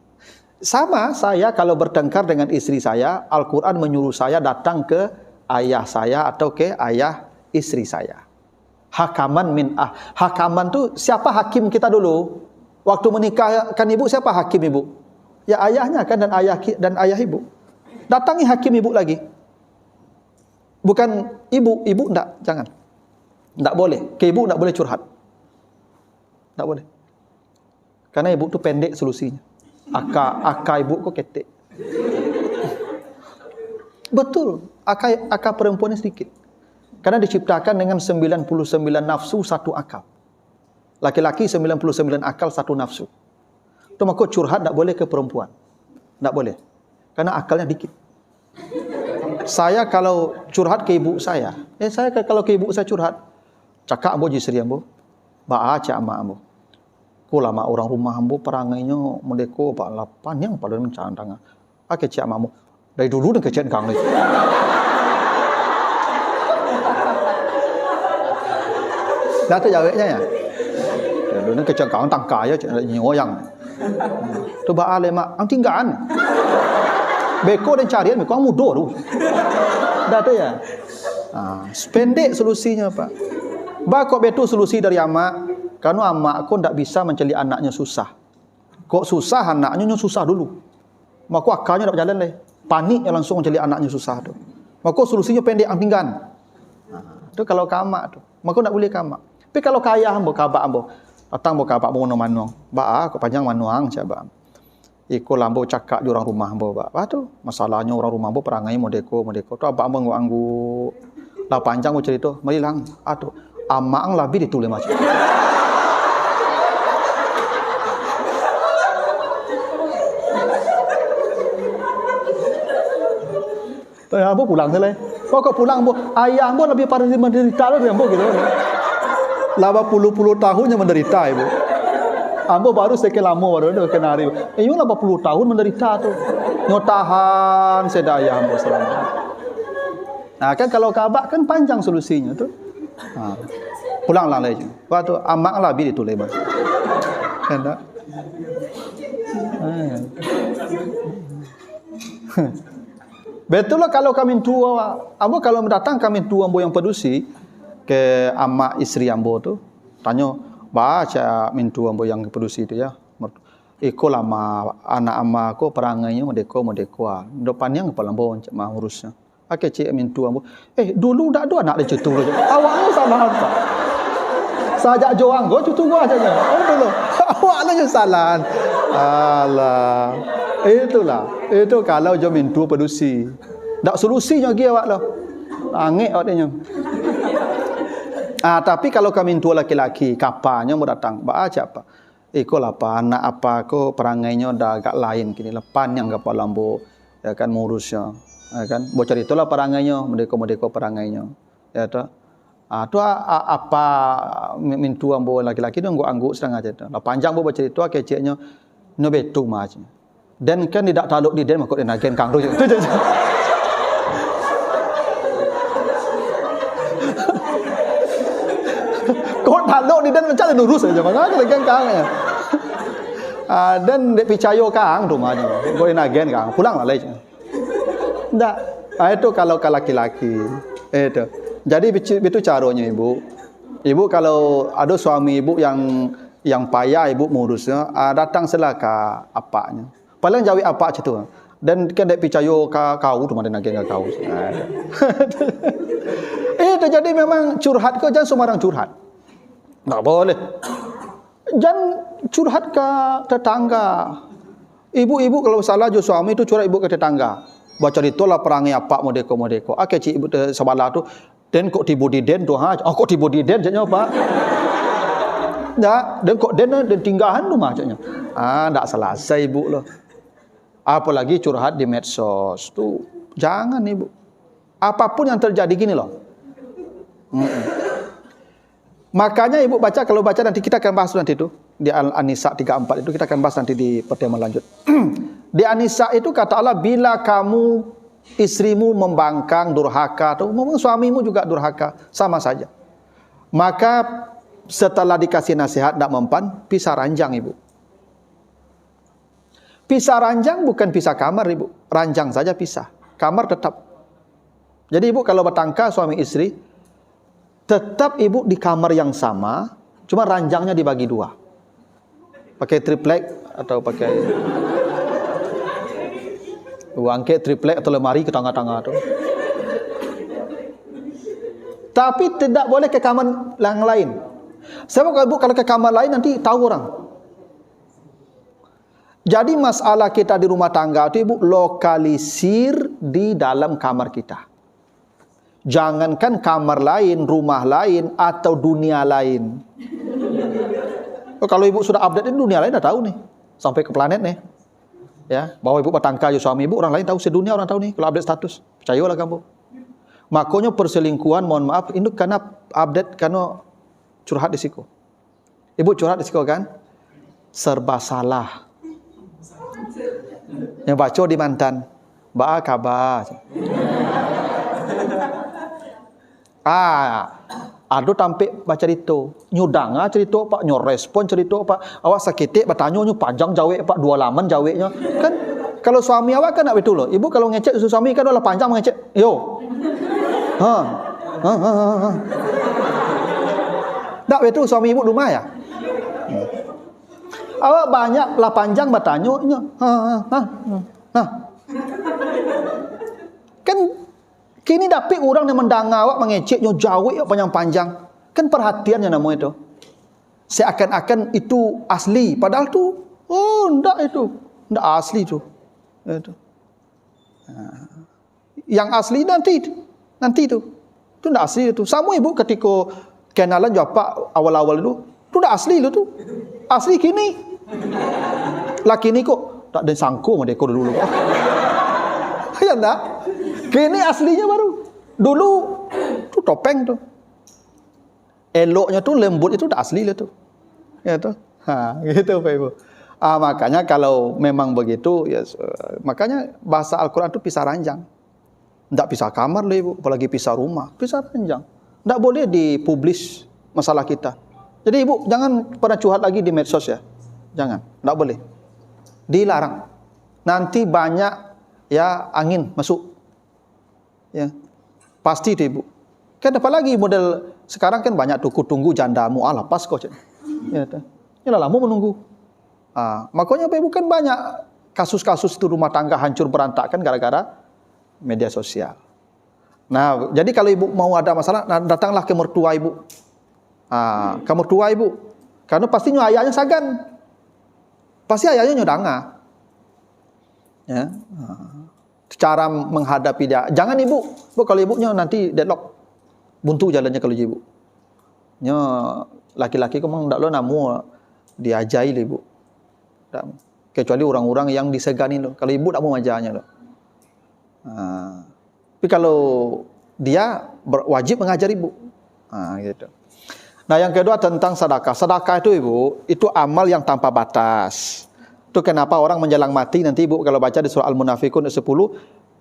B: Sama saya kalau bertengkar dengan istri saya, Al-Quran menyuruh saya datang ke ayah saya atau ke ayah istri saya. Hakaman min hakaman tu siapa hakim kita dulu? Waktu menikahkan ibu siapa hakim ibu? Ya ayahnya kan dan ayah ibu. Datangi hakim ibu lagi. Bukan ibu enggak, jangan. Enggak boleh. Ke ibu enggak boleh curhat. Enggak boleh. Karena ibu tu pendek solusinya. Akak ibu kok ketek. Betul. Akal perempuan sedikit. Karena diciptakan dengan 99 nafsu satu akal. Laki-laki 99 akal satu nafsu. Itu maka curhat tak boleh ke perempuan. Tak boleh. Karena akalnya dikit. Saya kalau curhat ke ibu saya kalau ke ibu saya curhat, cakap ambo jisri ambo, baca ama ambo. Ku lama orang rumah ambo perangainya mendeko pak lapan yang pada mencandang. Ake cak amamu. Dari dulu dan kecen kang ni. Dah tu jawabnya ya. Dulu dan kecen kang tangkai ya nyoyang. Tu ba ale mak ang tinggaan. Beko dan carian beko mudo tu. Dah tu ya. Pendek solusinya Pak. Ba kok betul solusi dari amak. Karena amak kok ndak bisa menceli anaknya susah. Kok susah anaknya susah dulu. Maka akalnya ndak berjalan leh. Panik yang langsung menceli anaknya susah tu. Maka solusinya pendek ang tinggan. Tu kalau kamak tu. Maka ndak boleh kamak. Tapi kalau kaya ambo kabak ambo. Datang bo kabak bo mano-mano. Ba kok panjang manuang coba. Iko lambo cakap di orang rumah ambo, Pak. Apa tu? Masalahnya orang rumah ambo perangai modeko. Tu abang ambo anggu lah panjang mo cerita. Merilang. Atuh, amang labi ditulis macam. Ambo pulang selai. Kok pulang ambo, ayah ambo lebih pada menderita dari ambo gitu. Lama puluh tahunnya menderita ibu. Ambo baru sekian lama baru ada kenari. Ini 80 tahun menderita tu. Nyotahan sedaya ambo selama. Nah kan kalau kabak kan panjang solusinya tu. Pulanglah lagi. Waktu amak lah bi ditulis mas. Kan tak? Betul lah kalau kami tua, ambo kalau mendatang kami tua ambo yang pedusi ke amak istri ambo tu, tanya, baca mintu ambo yang pedusi tu ya. Iko lama anak amak ko perangainya modeko ah. Depan yang kepala ambo mah urusnya. Ake cik mintu ambo. Dulu dak ada anak dia cutu. Awaknya salah apa? Sajak joang go cutu gua aja. Dulu. Awaknya salah. Alah. Itu kalau jo mintu pedusi. Dak solusinya lagi awak lah. Angek awaknya. Tapi kalau kami tua laki-laki, kapanya mau datang, baca apa? Iko lah apa, anak apa ko perangainya dah agak lain kini. Lepan yang kepala lambo, ya kan mengurusnya, ya kan. Bocor itulah perangainya, medeko perangainya, ya tu. Tu apa mintu ambo laki-laki tu angguk sedang aja tu. Lah panjang bo bocor itu keceknya, no betu macam. Dan kan tidak taluk di den makot denagen kang tu. Kau taluk di dan macam lurus saja, makanya lagi kang. Dan dek percaya kang tu macam. Boleh nagen kang, pulanglah lagi. Tak. Itu kalau laki-laki. Itu. Jadi itu caranya ibu. Ibu kalau ada suami ibu yang payah ibu mengurusnya, datang selaka apanya. Paling jawab apa macam tu. Dan kan dek percaya kau tu mana nagen kau. Itu jadi memang curhat ke jangan semua orang curhat. Tak boleh. Jangan curhat ke tetangga. Ibu-ibu kalau salah jo suami tu curhat ibu ke tetangga. Baca itulah perangai apa modeko. Cik ibu sebelah tu den kok tibu di den tu kok tibu di den jadinya apa? Dan kok den tinggahan tu macamnya. Tak selesai ibu loh. Apalagi curhat di medsos tu jangan ibu. Apapun yang terjadi gini loh. Makanya ibu baca, kalau baca nanti kita akan bahas nanti itu di An-Nisa 34 itu kita akan bahas nanti di pertemuan lanjut. Di An-Nisa itu kata Allah, bila kamu istrimu membangkang durhaka atau suamimu juga durhaka, sama saja. Maka setelah dikasih nasihat tidak mempan, pisah ranjang ibu. Pisah ranjang bukan pisah kamar ibu, ranjang saja pisah, kamar tetap. Jadi ibu kalau bertangka suami istri, tetap ibu di kamar yang sama, cuma ranjangnya dibagi dua. Pakai triplek atau pakai angke triplek atau lemari ke tengah-tengah tu. Tapi tidak boleh ke kamar yang lain. Sebab kalau ibu kalau ke kamar lain nanti tahu orang. Jadi masalah kita di rumah tangga itu ibu lokalisir di dalam kamar kita. Jangankan kamar lain, rumah lain, atau dunia lain. Kalau ibu sudah update ini dunia lain dah tahu nih. Sampai ke planet nih. Ya, bahwa ibu bertangka je suami ibu, orang lain tahu, sedunia orang tahu nih kalau update status. Percayalah kamu. Makanya perselingkuhan, mohon maaf, ini karena update, karena curhat di siku. Ibu curhat di siku kan? Serba salah. Yang baca di mantan, ba kabar. Ada tampik baca cerita, nyudang cerita pak, nyor respon cerita pak, awak sakitik bertanya nyu panjang jawab pak, 2 laman jawabnya. Kan kalau suami awak kan nak betul loh. Ibu kalau ngecek suami kan adalah panjang ngecek. Yo. Tak betul suami ibu rumah ya? Awak banyak lah panjang bertanya nya. Kan kini dapat orang yang mendengar awak mengeceknya jauh panjang-panjang. Kan perhatiannya nama itu. Seakan-akan itu asli. Padahal tu, enggak itu. Ndak asli tu. Itu. Yang asli nanti tu. Tu ndak asli tu. Sama ibu ketika kenalan japa awal-awal tu ndak asli tu. Asli kini. Laki ni kok tak ada sangko sama deko dulu kok. Ya enggak? Kini aslinya baru. Dulu tu topeng tu. Eloknya tu lembut itu tak asli lah tu. Ya tu. Gitu Pak Ibu. Makanya kalau memang begitu ya makanya bahasa Al-Qur'an tu pisah ranjang. Enggak pisah kamar lah Ibu, apalagi pisah rumah, pisah ranjang. Enggak boleh dipublish masalah kita. Jadi Ibu jangan pernah curhat lagi di medsos ya. Jangan, enggak boleh. Dilarang. Nanti banyak ya angin masuk. Ya. Pasti itu Ibu. Kan apalagi model sekarang kan banyak tuku tunggu jandamu pas kok. Ya tu. Ya lama menunggu. Makanya Pak Ibu kan banyak kasus-kasus itu rumah tangga hancur berantakan gara-gara media sosial. Nah, jadi kalau Ibu mau ada masalah, datanglah ke mertua Ibu. Ke mertua Ibu. Karena pastinya ayahnya sagan. Pasti ayahnya nyodanga. Ya. Cara menghadapi dia. Jangan Ibu kalau ibunya nanti deadlock. Buntu jalannya kalau Ibu. Nya laki-laki kok memang ndak lo namu diajai lah Ibu. Kecuali orang-orang yang disegani loh. Kalau Ibu tak mau ajarnya loh. Tapi kalau dia wajib mengajar Ibu. Gitu. Nah, yang kedua tentang sedekah. Sedekah itu Ibu, itu amal yang tanpa batas. Itu kenapa orang menjelang mati nanti Ibu kalau baca di surah Al-Munafikun 10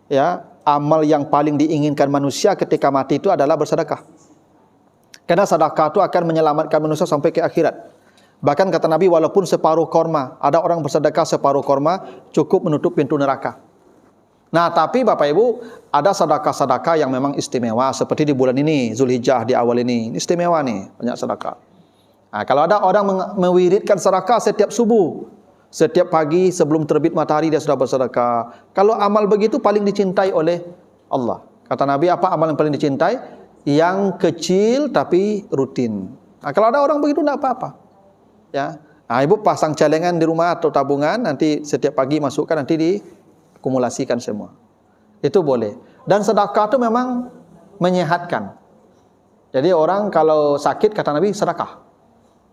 B: ya, amal yang paling diinginkan manusia ketika mati itu adalah bersedekah. Karena sedekah itu akan menyelamatkan manusia sampai ke akhirat. Bahkan kata Nabi walaupun separuh korma, ada orang bersedekah separuh korma cukup menutup pintu neraka. Nah, tapi Bapak Ibu, ada sedekah-sedekah yang memang istimewa seperti di bulan ini, Zulhijjah di awal ini. Ini istimewa nih, banyak sedekah. Nah, kalau ada orang mewiridkan sedekah setiap subuh, setiap pagi sebelum terbit matahari dia sudah bersedekah. Kalau amal begitu paling dicintai oleh Allah. Kata Nabi, apa amal yang paling dicintai? Yang kecil tapi rutin. Nah, kalau ada orang begitu tidak apa-apa. Ya. Nah, Ibu pasang celengan di rumah atau tabungan, nanti setiap pagi masukkan, nanti diakumulasikan semua. Itu boleh. Dan sedekah itu memang menyehatkan. Jadi orang kalau sakit kata Nabi sedekah.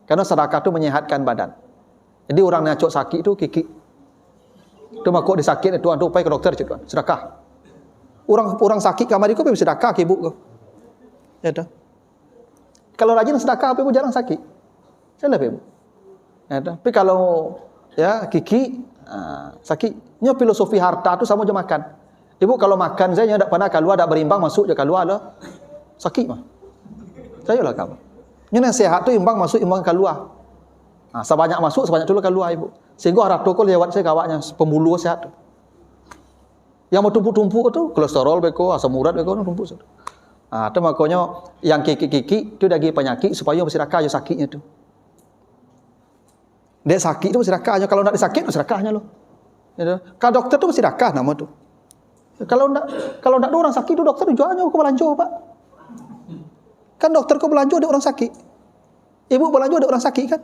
B: Karena sedekah itu menyehatkan badan. Jadi orang yang sakit itu kiki. Itu makuk disakit itu antu pai ke dokter cuman sedekah. Orang sakit kamar itu pergi sedekah ke Ibu. Ya dah. Kalau rajin sedekah Ibu jarang sakit. Salah Ibu. Ya dah. Tapi kalau ya kiki sakitnya filosofi harta itu sama je makan. Ibu kalau makan saya tidak pernah keluar, tidak berimbang masuk je keluar lah. Sakit mah. Saya lah kamu. Yang sehat tu imbang masuk imbang keluar. Sebanyak masuk sebanyak dulu keluar Ibu. Sehingga harap tu kau lewat saya kawaknya pembuluh sehat tu. Yang mau tumpuk-tumpuk tu kolesterol beko, asam urat beko tumpuk tu. Tu makanya yang kiki-kiki tu dagi penyakit supaya mesti rakah je sakitnya tu. Dia sakit tu mesti rakahnya, kalau nak disakit mesti rakahnya loh. Ya, kalau dokter tu mesti rakah nama tu. Kalau nak ada orang sakit tu dokter tujuannya kau belanja Pak. Kan dokter kau belanja ada orang sakit. Ibu belanja ada orang sakit kan?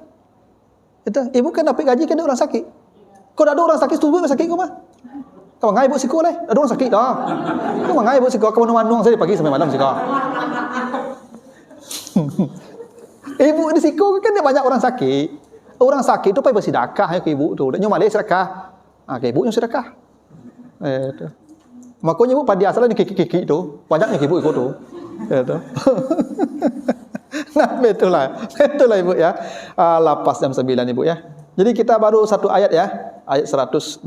B: Itu, Ibu kan dapat gaji kan ada orang sakit. Kau ada orang sakit setuju sakit kau mah? Kau ngai Ibu siko leh, ada orang sakit dah. Kau ngai Ibu siko kau manung saya pagi sampai malam siko. Ibu di siko kan dia banyak orang sakit. Orang sakit tu pergi bersedekah ya ke Ibu tu. Dia nyumbang sedekah. Ke Ibu yang sedekah. Itu. Makanya Ibu pada asalnya kiki-kiki tu, banyaknya ke Ibu ikut tu. Itu. Nah, betullah Ibu ya. Lapas jam 9 Ibu ya. Jadi kita baru satu ayat ya. Ayat 221.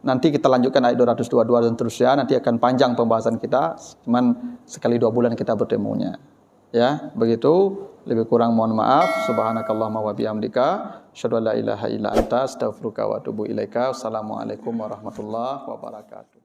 B: Nanti kita lanjutkan ayat 222 dan terusnya. Nanti akan panjang pembahasan kita. Cuman sekali 2 bulan kita bertemunya. Ya, begitu. Lebih kurang mohon maaf. Subhanakallahumma wa bihamdika asyhadu an la ilaha illa anta astaghfiruka wa atubu ilaika. Wassalamualaikum warahmatullahi wabarakatuh.